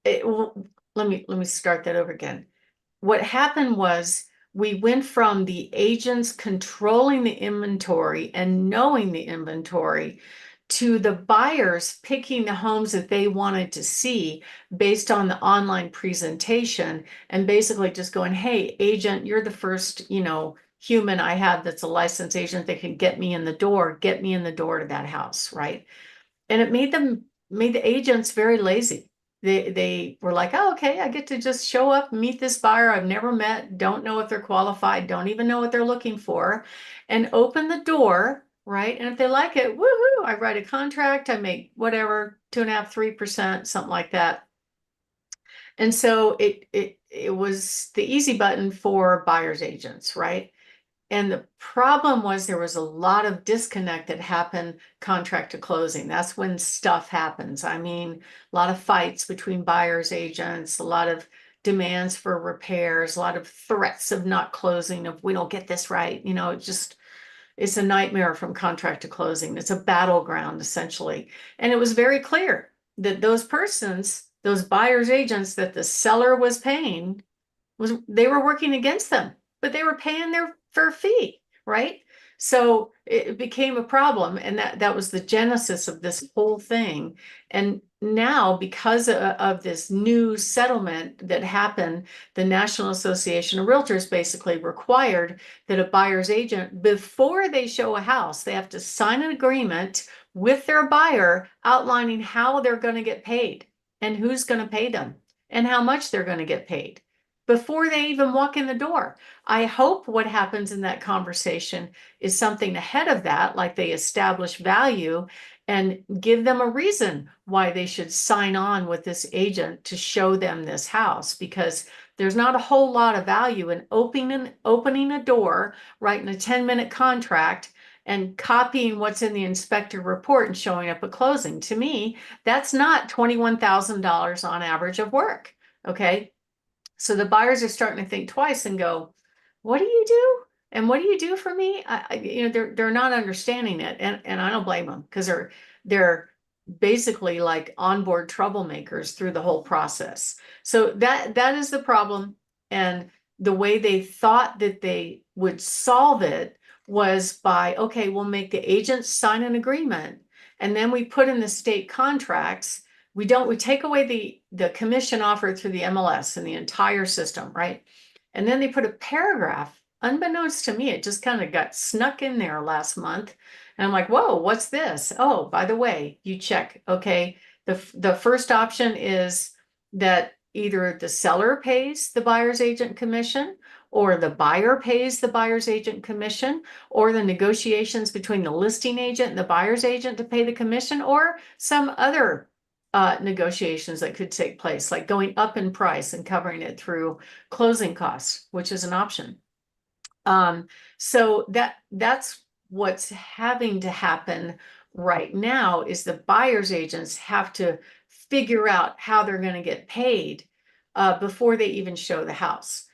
let me start that over again. What happened was we went from the agents controlling the inventory and knowing the inventory to the buyers picking the homes that they wanted to see based on the online presentation, and basically just going, hey, agent, you're the first, human I have that's a licensed agent that can get me in the door to that house, right? And it made the agents very lazy. They were like, oh, okay, I get to just show up, meet this buyer I've never met, don't know if they're qualified, don't even know what they're looking for, and open the door, right? And if they like it, woohoo, I write a contract, I make whatever, 2.5%, 3%, something like that. And so it was the easy button for buyer's agents, right? And the problem was there was a lot of disconnect that happened contract to closing. That's when stuff happens. I mean, a lot of fights between buyers agents, a lot of demands for repairs, a lot of threats of not closing if we don't get this right. It's a nightmare from contract to closing. It's a battleground essentially. And it was very clear that those buyers agents that the seller was paying, they were working against them, but they were paying their fair fee, right? So it became a problem, and that was the genesis of this whole thing. And now, because of this new settlement that happened, the National Association of Realtors basically required that a buyer's agent, before they show a house, they have to sign an agreement with their buyer outlining how they're going to get paid and who's going to pay them and how much they're going to get paid. before they even walk in the door. I hope what happens in that conversation is something ahead of that, like they establish value and give them a reason why they should sign on with this agent to show them this house, because there's not a whole lot of value in opening a door, writing a 10-minute contract, and copying what's in the inspector report and showing up at closing. To me, that's not $21,000 on average of work. Okay. So the buyers are starting to think twice and go, what do you do? And what do you do for me? They're not understanding it. And I don't blame them, because they're basically like onboard troublemakers through the whole process. So that is the problem. And the way they thought that they would solve it was by, okay, we'll make the agents sign an agreement, and then we put in the state contracts. We take away the commission offered through the MLS and the entire system, right? And then they put a paragraph, unbeknownst to me, it just kind of got snuck in there last month. And I'm like, whoa, what's this? Oh, by the way, you check. Okay. The first option is that either the seller pays the buyer's agent commission, or the buyer pays the buyer's agent commission, or the negotiations between the listing agent and the buyer's agent to pay the commission, or some other negotiations that could take place, like going up in price and covering it through closing costs, which is an option. So that's what's having to happen right now, is the buyer's agents have to figure out how they're going to get paid before they even show the house.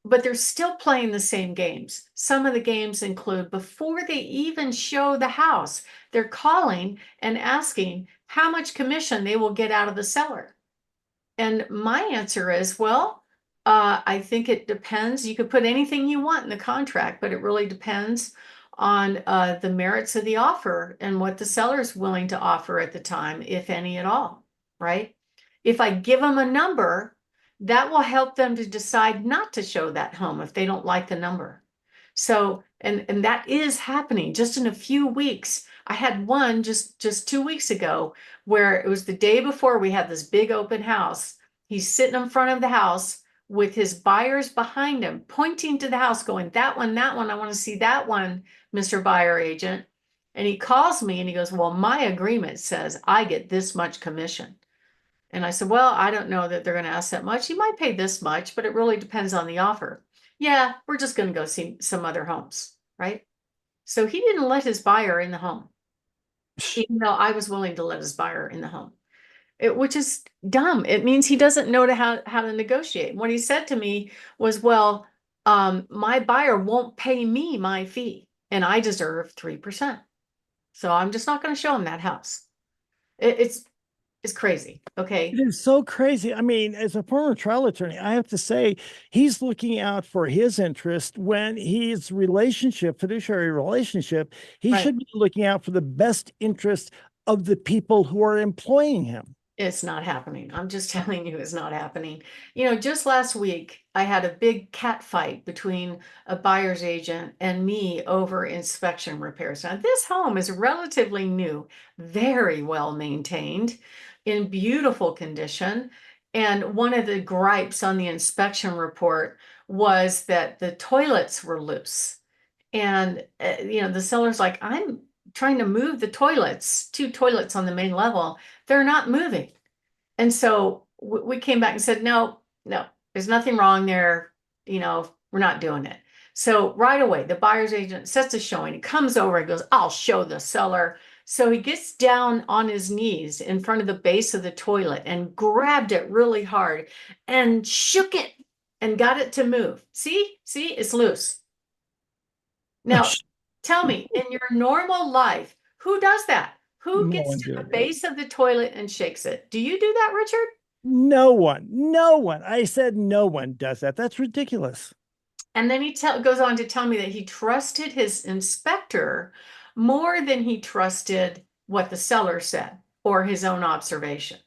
But they're still playing the same games. Some of the games include, before they even show the house, they're calling and asking how much commission they will get out of the seller. And my answer is, well, I think it depends. You could put anything you want in the contract, but it really depends on the merits of the offer and what the seller is willing to offer at the time, if any at all, right? If I give them a number, that will help them to decide not to show that home if they don't like the number. So, and that is happening just in a few weeks. I had one just 2 weeks ago where it was the day before we had this big open house. He's sitting in front of the house with his buyers behind him, pointing to the house, going, that one, I want to see that one, Mr. Buyer Agent. And he calls me and he goes, well, my agreement says I get this much commission. And I said, well, I don't know that they're going to ask that much. You might pay this much, but it really depends on the offer. Yeah, we're just going to go see some other homes, right? So he didn't let his buyer in the home, even though I was willing to let his buyer in the home. Which is dumb. It means he doesn't know how to negotiate. What he said to me was, well, my buyer won't pay me my fee, and I deserve 3%. So I'm just not going to show him that house. It's crazy. Okay. It is so crazy. I mean, as a former trial attorney, I have to say he's looking out for his interest when his relationship, fiduciary relationship, he Right. should be looking out for the best interest of the people who are employing him. It's not happening. I'm just telling you, it's not happening. Just last week, I had a big cat fight between a buyer's agent and me over inspection repairs. Now, this home is relatively new, very well maintained, in beautiful condition. And one of the gripes on the inspection report was that the toilets were loose. And, the seller's like, I'm trying to move the toilets, 2 toilets on the main level. They're not moving. And so we came back and said, no, there's nothing wrong there. We're not doing it. So right away, the buyer's agent sets a showing. He comes over and goes, I'll show the seller. So he gets down on his knees in front of the base of the toilet and grabbed it really hard and shook it and got it to move. See, it's loose. Now, tell me, in your normal life, who does that? Who No gets one to the doing that. base of the toilet and shakes it? Do you do that, Richard? No one. I said no one does that. That's ridiculous. And then he goes on to tell me that he trusted his inspector more than he trusted what the seller said or his own observation.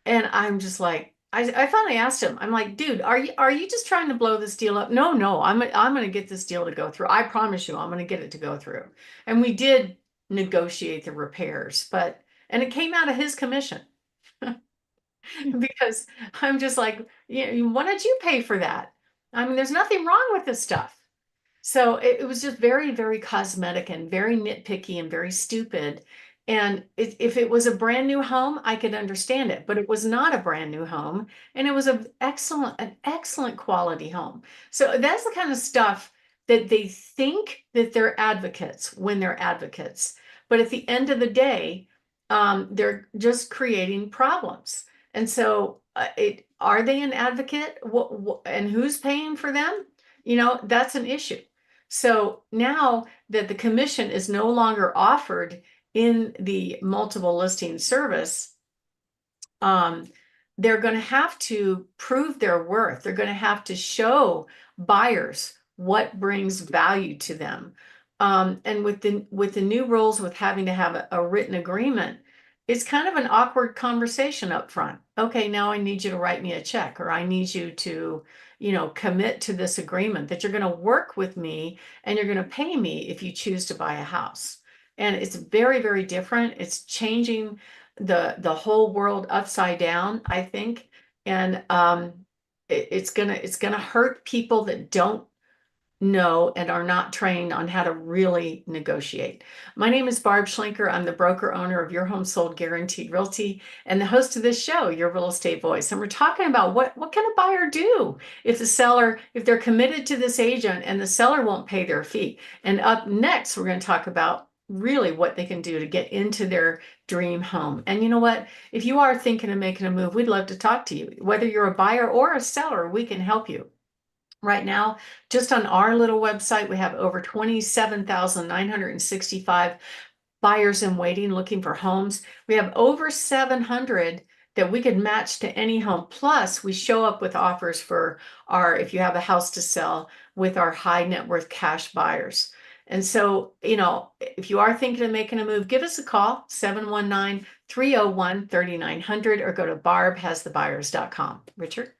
And I'm just like, I finally asked him, I'm like, dude, are you just trying to blow this deal up? No, I'm going to get this deal to go through. I promise you, I'm going to get it to go through. And we did negotiate the repairs, and it came out of his commission. because I'm just like, why don't you pay for that? I mean, there's nothing wrong with this stuff. So it was just very, very cosmetic and very nitpicky and very stupid. And if it was a brand new home, I could understand it, but it was not a brand new home, and it was an excellent quality home. So that's the kind of stuff that they think that they're advocates when they're advocates, but at the end of the day, they're just creating problems. And so, are they an advocate? And who's paying for them? That's an issue. So now that the commission is no longer offered in the multiple listing service, um, they're going to have to prove their worth. They're going to have to show buyers what brings value to them. And with the new rules, with having to have a written agreement, it's kind of an awkward conversation up front. Okay, now I need you to write me a check, or I need you to, commit to this agreement that you're going to work with me and you're going to pay me if you choose to buy a house. And it's very, very different. It's changing the whole world upside down, I think. And it's gonna hurt people that don't know and are not trained on how to really negotiate. My name is Barb Schlinker. I'm the broker owner of Your Home Sold Guaranteed Realty and the host of this show, Your Real Estate Voice. And we're talking about what can a buyer do if they're committed to this agent and the seller won't pay their fee. And up next, we're going to talk about really what they can do to get into their dream home. And you know what? If you are thinking of making a move, we'd love to talk to you. Whether you're a buyer or a seller, we can help you. Right now, just on our little website, we have over 27,965 buyers in waiting looking for homes. We have over 700 that we could match to any home. Plus, we show up with offers for if you have a house to sell, with our high net worth cash buyers. And so, if you are thinking of making a move, give us a call, 719-301-3900, or go to barbhasthebuyers.com. Richard?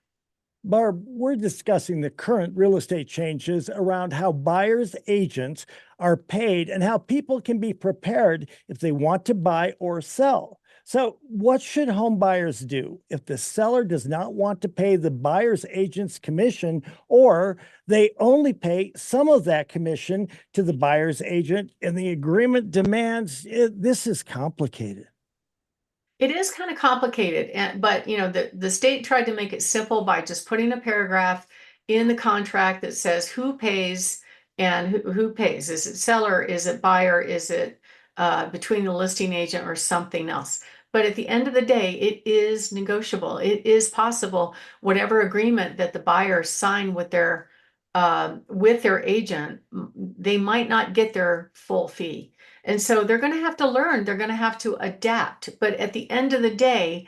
Barb, we're discussing the current real estate changes around how buyers' agents are paid and how people can be prepared if they want to buy or sell. So, what should home buyers do if the seller does not want to pay the buyer's agent's commission, or they only pay some of that commission to the buyer's agent and the agreement demands this is complicated? It is kind of complicated, but the state tried to make it simple by just putting a paragraph in the contract that says who pays and who pays. Is it seller? Is it buyer? Is it between the listing agent or something else? But at the end of the day, it is negotiable. It is possible, whatever agreement that the buyer signed with their agent, they might not get their full fee. And so they're going to have to learn, they're going to have to adapt. But at the end of the day,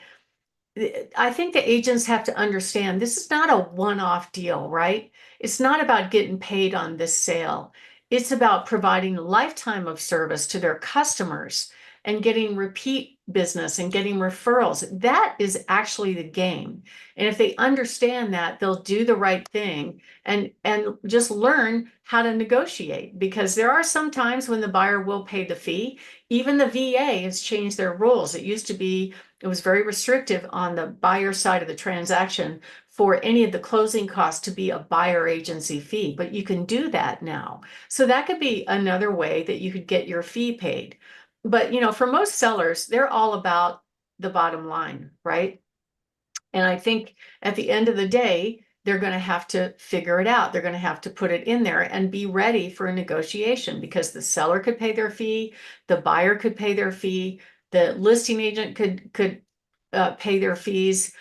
I think the agents have to understand this is not a one-off deal, right? It's not about getting paid on this sale. It's about providing a lifetime of service to their customers and getting repeat business and getting referrals. That is actually the game. And if they understand that, they'll do the right thing and just learn how to negotiate, because there are some times when the buyer will pay the fee. Even the VA has changed their rules. It was very restrictive on the buyer side of the transaction for any of the closing costs to be a buyer agency fee, but you can do that now. So that could be another way that you could get your fee paid. But, for most sellers, they're all about the bottom line, right? And I think at the end of the day, they're going to have to figure it out. They're going to have to put it in there and be ready for a negotiation, because the seller could pay their fee, the buyer could pay their fee, the listing agent could pay their fees.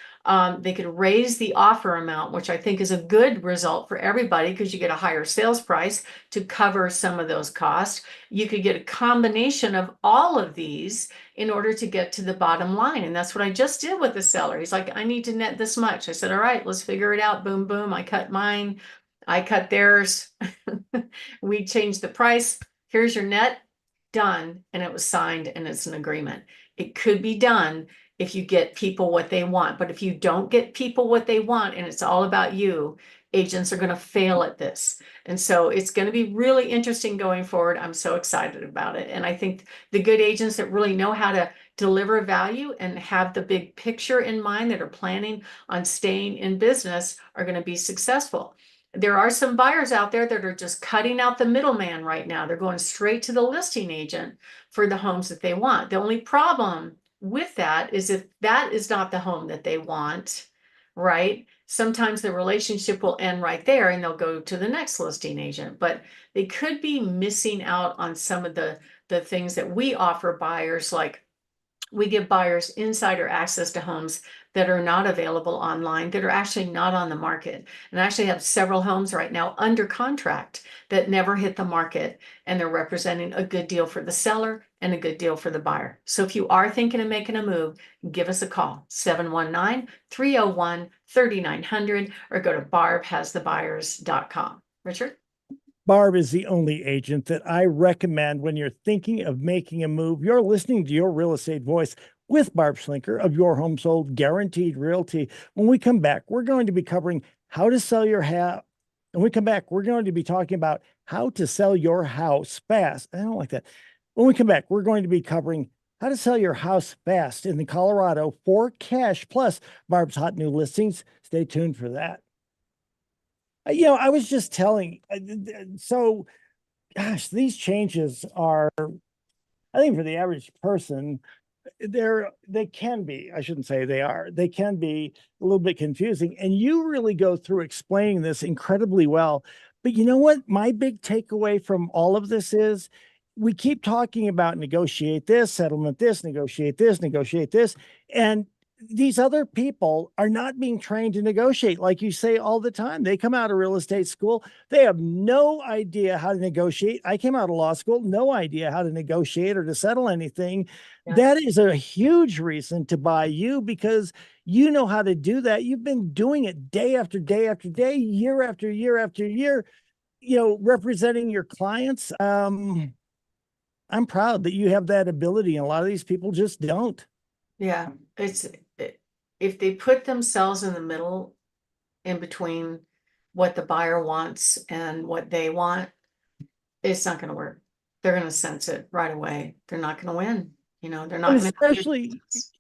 They could raise the offer amount, which I think is a good result for everybody, because you get a higher sales price to cover some of those costs. You could get a combination of all of these in order to get to the bottom line. And that's what I just did with the seller. He's like, I need to net this much. I said, all right, let's figure it out. Boom, boom. I cut mine. I cut theirs. We changed the price. Here's your net. Done. And it was signed, and it's an agreement. It could be done if you get people what they want. But if you don't get people what they want and it's all about you, agents are going to fail at this. And so it's going to be really interesting going forward. I'm so excited about it. And I think the good agents that really know how to deliver value and have the big picture in mind, that are planning on staying in business, are going to be successful. There are some buyers out there that are just cutting out the middleman right now. They're going straight to the listing agent for the homes that they want. The only problem with that is if that is not the home that they want, right? Sometimes the relationship will end right there and they'll go to the next listing agent, but they could be missing out on some of the things that we offer buyers. Like, we give buyers insider access to homes that are not available online, that are actually not on the market. And I actually have several homes right now under contract that never hit the market, and they're representing a good deal for the seller and a good deal for the buyer. So if you are thinking of making a move, give us a call, 719-301-3900, or go to barbhasthebuyers.com. Richard? Barb is the only agent that I recommend when you're thinking of making a move. You're listening to Your Real Estate Voice with Barb Schlinker of Your Home Sold Guaranteed Realty. When we come back, we're going to be covering how to sell your house. When we come back, we're going to be talking about how to sell your house fast. I don't like that. When we come back, we're going to be covering how to sell your house fast in the Colorado for cash, plus Barb's hot new listings. Stay tuned for that. I was just telling, so gosh, these changes are, I think for the average person, they can be, I shouldn't say they can be a little bit confusing. And you really go through explaining this incredibly well. But you know what? My big takeaway from all of this is we keep talking about negotiate this, settlement this, negotiate this, negotiate this. And these other people are not being trained to negotiate. Like you say all the time, they come out of real estate school. They have no idea how to negotiate. I came out of law school, no idea how to negotiate or to settle anything. Yeah. That is a huge reason to buy you, because you know how to do that. You've been doing it day after day after day, year after year after year, representing your clients. I'm proud that you have that ability, and a lot of these people just don't. Yeah, if they put themselves in the middle, in between what the buyer wants and what they want, it's not going to work. They're going to sense it right away. They're not going to win. They're And not going to have good especially, business.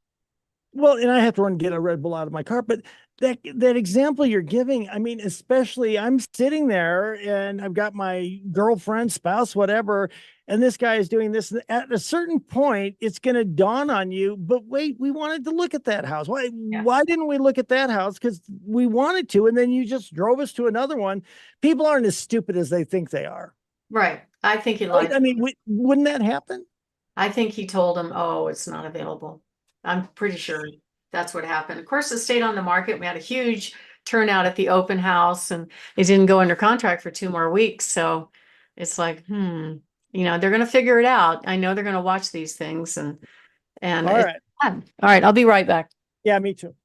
well, and I have to run and get a Red Bull out of my car, but that example you're giving, I mean, especially I'm sitting there and I've got my girlfriend, spouse, whatever, and this guy is doing this. At a certain point, it's going to dawn on you, but wait, we wanted to look at that house. Why, Yeah. why didn't we look at that house? Because we wanted to, and then you just drove us to another one. People aren't as stupid as they think they are. Right. I think he Right? lied. I mean, wouldn't that happen? I think he told him, oh, it's not available. I'm pretty sure that's what happened. Of course, it stayed on the market. We had a huge turnout at the open house, and it didn't go under contract for 2 more weeks. So it's like, they're going to figure it out. I know they're going to watch these things, and All it's right. fun. All right, I'll be right back. Yeah, me too.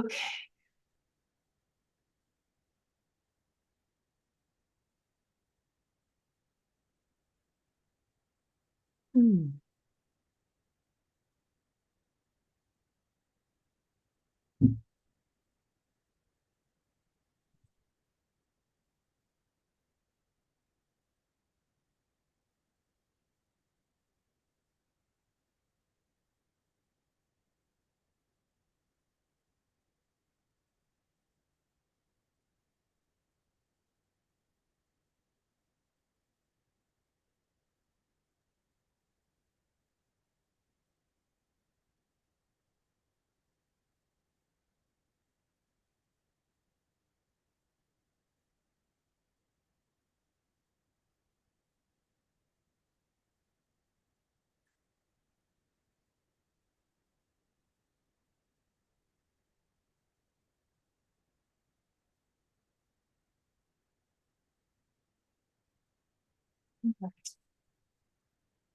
Okay. Hmm.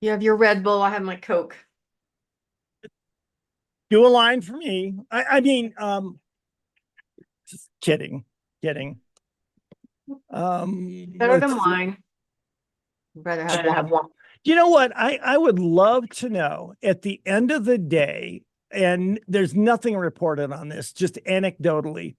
You have your Red Bull, I have my Coke. Do a line for me. I mean, just kidding. Better than Let's see. wine. I'd rather have Should one. have one. You know what? I would love to know at the end of the day, and there's nothing reported on this, just anecdotally.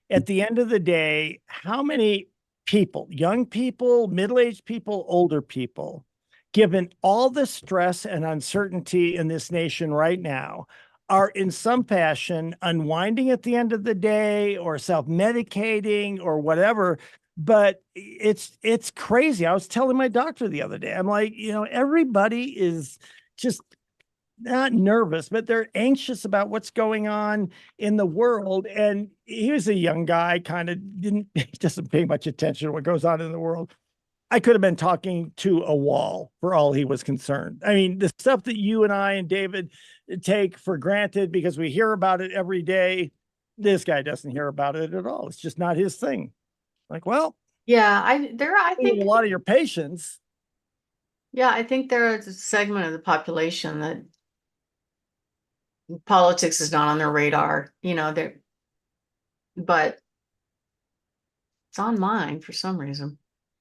At the end of the day, how many people, young people, middle-aged people, older people, given all the stress and uncertainty in this nation right now, are in some fashion unwinding at the end of the day or self-medicating or whatever. But it's crazy. I was telling my doctor the other day, I'm like, everybody is just not nervous, but they're anxious about what's going on in the world. And he was a young guy, kind of he doesn't pay much attention to what goes on in the world. I could have been talking to a wall for all he was concerned. I mean, the stuff that you and I and David take for granted because we hear about it every day, this guy doesn't hear about it at all. It's just not his thing. Like, well, Yeah, I you have a think, lot of your patience. yeah, I think there is a segment of the population that politics is not on their radar, but it's on mine for some reason.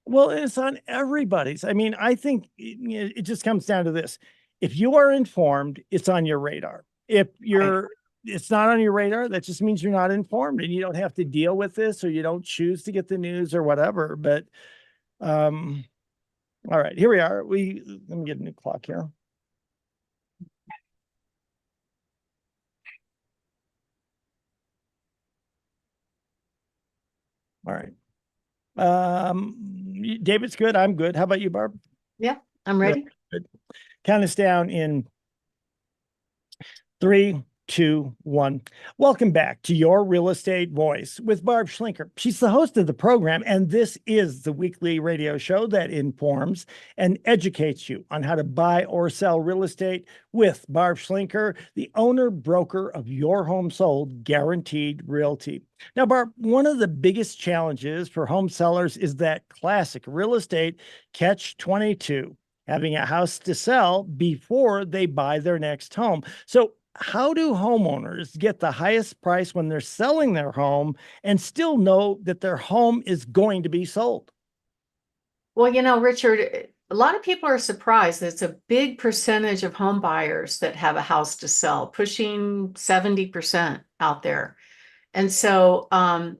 Well, it's on everybody's. I mean, I think it just comes down to this. If you are informed, it's on your radar. If it's not on your radar, that just means you're not informed and you don't have to deal with this or you don't choose to get the news or whatever. But all right, here we are. Let me get a new clock here. All right. David's good. I'm good. How about you, Barb? Yeah, I'm ready. Good. Count us down in 3, 2, 1. Welcome back to Your Real Estate Voice with Barb Schlinker. She's the host of the program, and this is the weekly radio show that informs and educates you on how to buy or sell real estate with Barb Schlinker, the owner broker of Your Home Sold Guaranteed Realty. Now, Barb, one of the biggest challenges for home sellers is that classic real estate catch-22, having a house to sell before they buy their next home. So how do homeowners get the highest price when they're selling their home and still know that their home is going to be sold? Well, Richard, a lot of people are surprised that it's a big percentage of home buyers that have a house to sell, pushing 70% out there. And so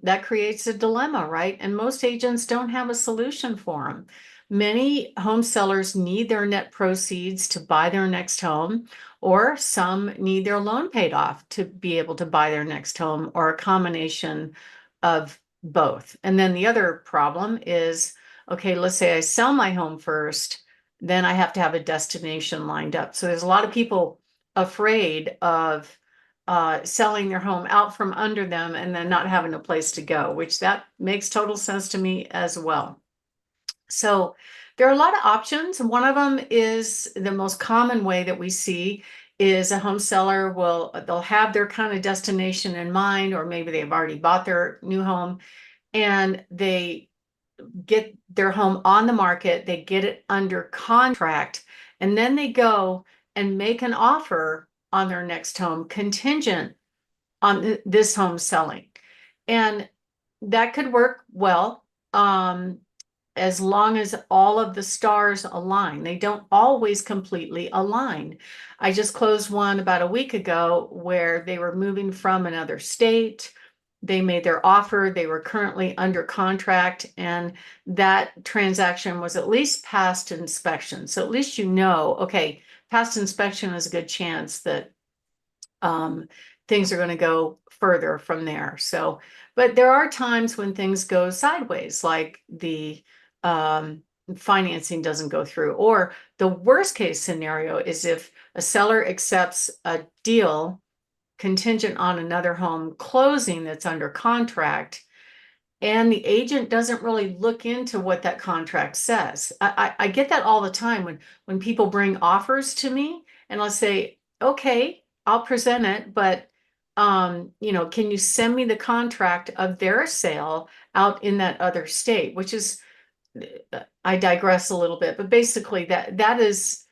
that creates a dilemma, right? And most agents don't have a solution for them. Many home sellers need their net proceeds to buy their next home, or some need their loan paid off to be able to buy their next home, or a combination of both. And then the other problem is, okay, let's say I sell my home first, then I have to have a destination lined up. So there's a lot of people afraid of selling their home out from under them and then not having a place to go, which that makes total sense to me as well. So there are a lot of options. One of them is the most common way that we see is a home seller they'll have their kind of destination in mind, or maybe they've already bought their new home and they get their home on the market, they get it under contract, and then they go and make an offer on their next home contingent on this home selling. And that could work well, as long as all of the stars align. They don't always completely align. I just closed one about a week ago where they were moving from another state. They made their offer. They were currently under contract, and that transaction was at least past inspection. So at least you know, okay, past inspection is a good chance that things are going to go further from there. So, but there are times when things go sideways, like the financing doesn't go through, or the worst case scenario is if a seller accepts a deal contingent on another home closing that's under contract, and the agent doesn't really look into what that contract says. I get that all the time when people bring offers to me, and I'll say, okay, I'll present it, but can you send me the contract of their sale out in that other state? Which is, I digress a little bit, but basically that is,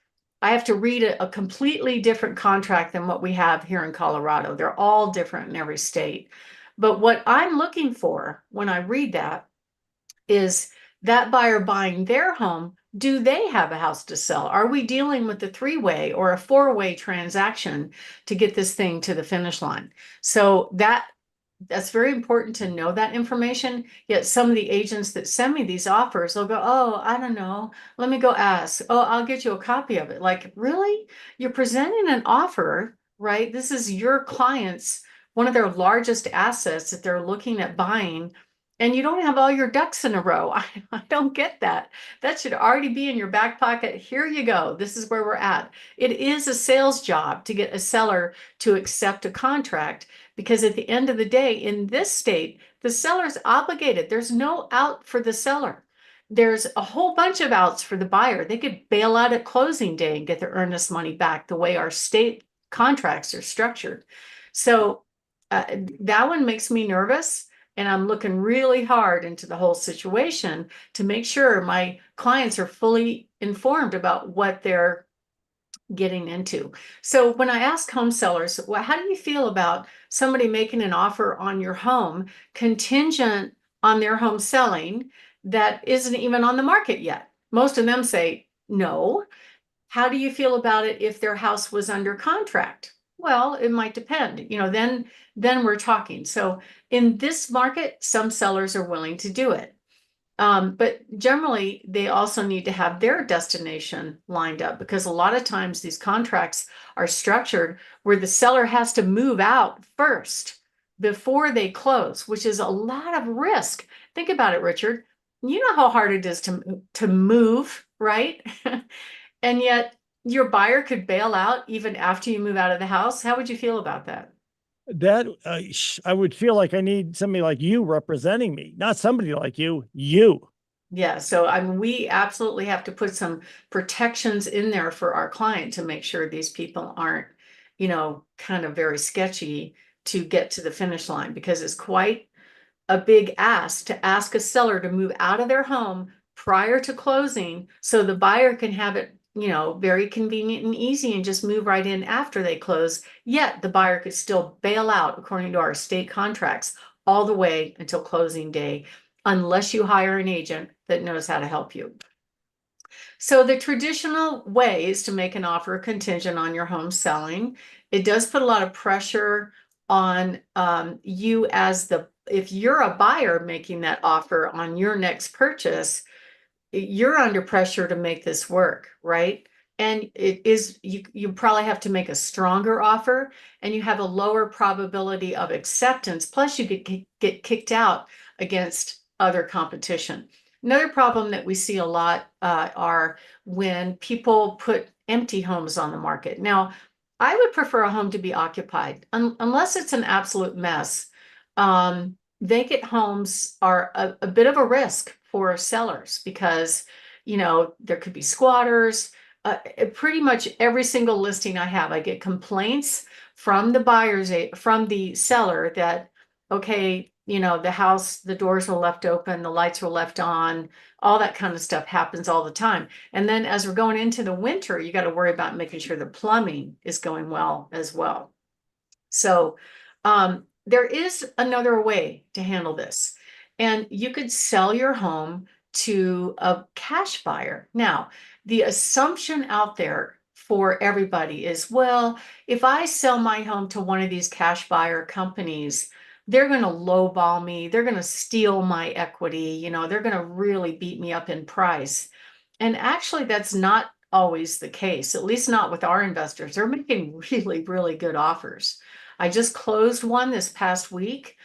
I have to read a completely different contract than what we have here in Colorado. They're all different in every state. But what I'm looking for when I read that is that buyer buying their home, do they have a house to sell? Are we dealing with a three-way or a four-way transaction to get this thing to the finish line? So that's very important to know that information. Yet some of the agents that send me these offers, they'll go, oh, I don't know. Let me go ask. Oh, I'll get you a copy of it. Like, really? You're presenting an offer, right? This is your client's, one of their largest assets that they're looking at buying, and you don't have all your ducks in a row. I don't get that. That should already be in your back pocket. Here you go. This is where we're at. It is a sales job to get a seller to accept a contract, because at the end of the day, in this state, the seller's obligated. There's no out for the seller. There's a whole bunch of outs for the buyer. They could bail out at closing day and get their earnest money back the way our state contracts are structured. So that one makes me nervous. And I'm looking really hard into the whole situation to make sure my clients are fully informed about what they're getting into. So when I ask home sellers, well, how do you feel about somebody making an offer on your home contingent on their home selling that isn't even on the market yet? Most of them say no. How do you feel about it if their house was under contract? Well, it might depend. Then we're talking. So in this market, some sellers are willing to do it. But generally, they also need to have their destination lined up, because a lot of times these contracts are structured where the seller has to move out first before they close, which is a lot of risk. Think about it, Richard. You know how hard it is to move, right? And yet your buyer could bail out even after you move out of the house. How would you feel about that? That I would feel like I need somebody like you representing me, not somebody like you. Yeah, so I mean, we absolutely have to put some protections in there for our client to make sure these people aren't, kind of very sketchy to get to the finish line, because it's quite a big ask to ask a seller to move out of their home prior to closing so the buyer can have it, very convenient and easy and just move right in after they close. Yet the buyer could still bail out according to our state contracts all the way until closing day, unless you hire an agent that knows how to help you. So the traditional way is to make an offer contingent on your home selling. It does put a lot of pressure on you if you're a buyer making that offer on your next purchase, you're under pressure to make this work, right? And you probably have to make a stronger offer, and you have a lower probability of acceptance. Plus you could get kicked out against other competition. Another problem that we see a lot are when people put empty homes on the market. Now, I would prefer a home to be occupied, unless it's an absolute mess. Vacant homes are a bit of a risk for sellers, because, there could be squatters. Pretty much every single listing I have, I get complaints from from the seller that, okay, the house, the doors were left open, the lights were left on, all that kind of stuff happens all the time. And then as we're going into the winter, you got to worry about making sure the plumbing is going well as well. So There is another way to handle this, and you could sell your home to a cash buyer. Now, the assumption out there for everybody is, well, if I sell my home to one of these cash buyer companies, they're going to lowball me, they're going to steal my equity, they're going to really beat me up in price. And actually, that's not always the case, at least not with our investors. They're making really, really good offers. I just closed one this past week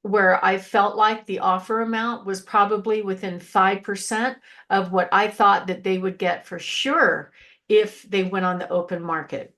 where I felt like the offer amount was probably within 5% of what I thought that they would get for sure if they went on the open market.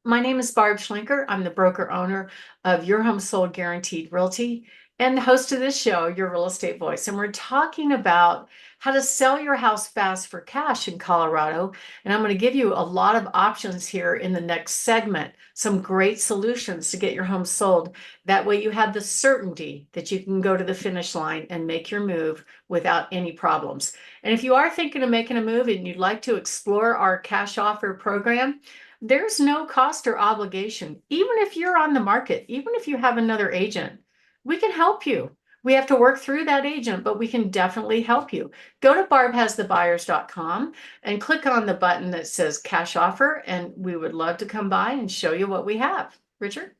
My name is Barb Schlinker. I'm the broker owner of Your Home Sold Guaranteed Realty and the host of this show, Your Real Estate Voice. And we're talking about how to sell your house fast for cash in Colorado. And I'm going to give you a lot of options here in the next segment, some great solutions to get your home sold. That way you have the certainty that you can go to the finish line and make your move without any problems. And if you are thinking of making a move and you'd like to explore our cash offer program, there's no cost or obligation. Even if you're on the market, even if you have another agent, we can help you. We have to work through that agent, but we can definitely help you. Go to barbhasthebuyers.com and click on the button that says cash offer, and we would love to come by and show you what we have. Richard?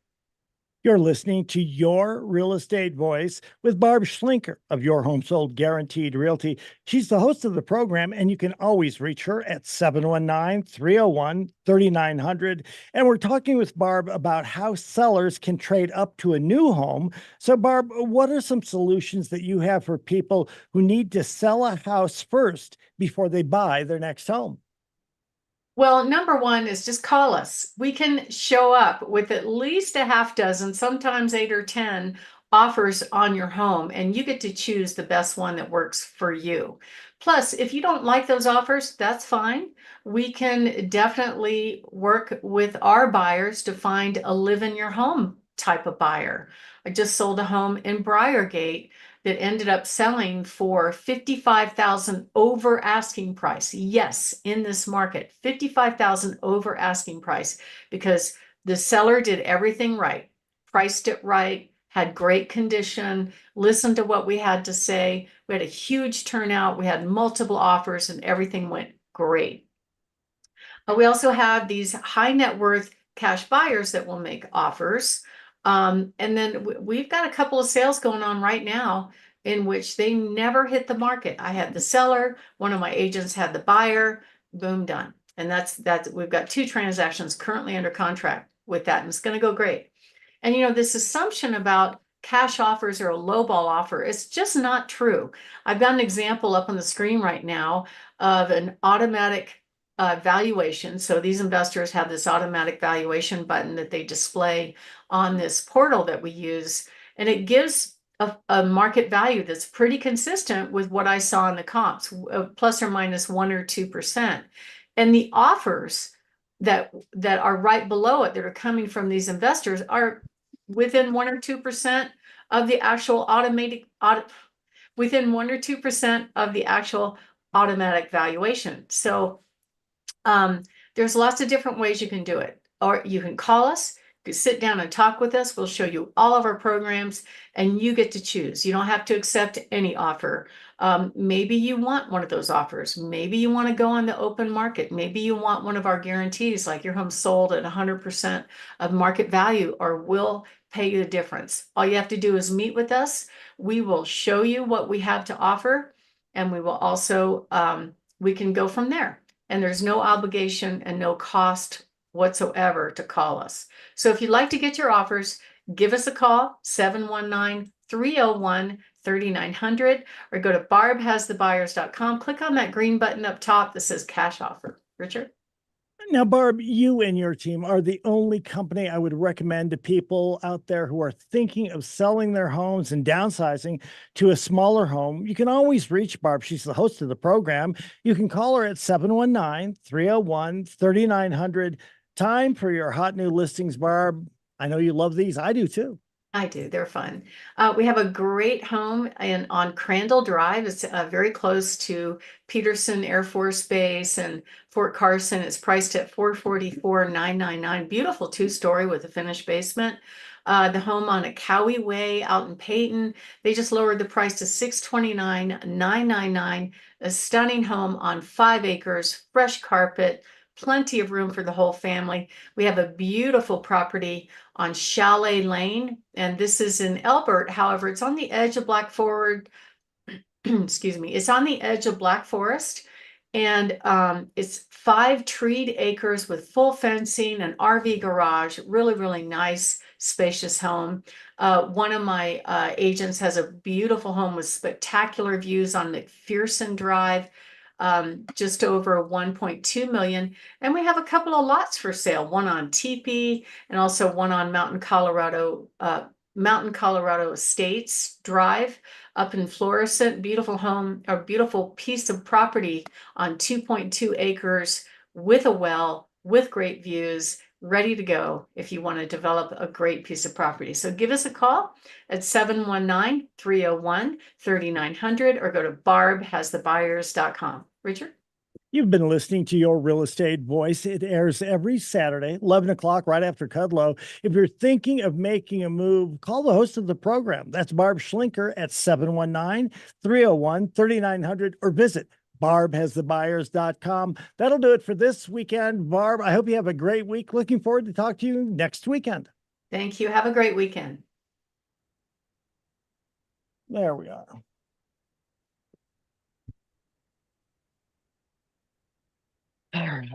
You're listening to Your Real Estate Voice with Barb Schlinker of Your Home Sold Guaranteed Realty. She's the host of the program, and you can always reach her at 719-301-3900. And we're talking with Barb about how sellers can trade up to a new home. So, Barb, what are some solutions that you have for people who need to sell a house first before they buy their next home? Well, number one is just call us. We can show up with at least a half dozen, sometimes 8 or 10 offers on your home, and you get to choose the best one that works for you. Plus, if you don't like those offers, that's fine. We can definitely work with our buyers to find a live in your home type of buyer. I just sold a home in Briargate that ended up selling for 55,000 over asking price. Yes, in this market, 55,000 over asking price because the seller did everything right, priced it right, had great condition, listened to what we had to say. We had a huge turnout. We had multiple offers and everything went great. We also have these high net worth cash buyers that will make offers. And then we've got a couple of sales going on right now in which they never hit the market. I had the seller, one of my agents had the buyer, boom, done. And that's we've got 2 transactions currently under contract with that, and it's going to go great. And this assumption about cash offers or a lowball offer, it's just not true. I've got an example up on the screen right now of an automatic valuation. So these investors have this automatic valuation button that they display on this portal that we use, and it gives a market value that's pretty consistent with what I saw in the comps, plus or minus 1 or 2%. And the offers that are right below it that are coming from these investors are within 1 or 2% of the actual within 1 or 2% of the actual automatic valuation. So there's lots of different ways you can do it. Or you can call us, you can sit down and talk with us. We'll show you all of our programs and you get to choose. You don't have to accept any offer. Maybe you want one of those offers. Maybe you want to go on the open market. Maybe you want one of our guarantees, like your home sold at 100% of market value, or we'll pay you the difference. All you have to do is meet with us. We will show you what we have to offer, and we will also, we can go from there. And there's no obligation and no cost whatsoever to call us. So if you'd like to get your offers, give us a call, 719-301-3900, or go to barbhasthebuyers.com. Click on that green button up top that says cash offer. Richard? Now, Barb, you and your team are the only company I would recommend to people out there who are thinking of selling their homes and downsizing to a smaller home. You can always reach Barb. She's the host of the program. You can call her at 719-301-3900. Time for your hot new listings, Barb. I know you love these. I do too. I do. They're fun. We have a great home on Crandall Drive. It's very close to Peterson Air Force Base and Fort Carson. It's priced at $444,999. Beautiful two-story with a finished basement. The home on a Cowie Way out in Peyton. They just lowered the price to $629,999. A stunning home on 5 acres, fresh carpet, plenty of room for the whole family. We have a beautiful property on Chalet Lane, and this is in Elbert. However, it's on the edge of Black Forest. Excuse me. It's on the edge of Black Forest, and it's 5 treed acres with full fencing, an RV garage. Really, really nice, spacious home. One of my agents has a beautiful home with spectacular views on McPherson Drive. Just over 1.2 million. And we have a couple of lots for sale, one on Teepee and also one on Mountain, Colorado Estates Drive up in Florissant. Beautiful home, a beautiful piece of property on 2.2 acres with a well, with great views, ready to go if you want to develop a great piece of property. So give us a call at 719-301-3900 or go to barbhasthebuyers.com. Richard? You've been listening to Your Real Estate Voice. It airs every Saturday, 11 o'clock, right after Kudlow. If you're thinking of making a move, call the host of the program. That's Barb Schlinker at 719-301-3900 or visit barbhasthebuyers.com. That'll do it for this weekend. Barb, I hope you have a great week. Looking forward to talk to you next weekend. Thank you. Have a great weekend. There we are. All right.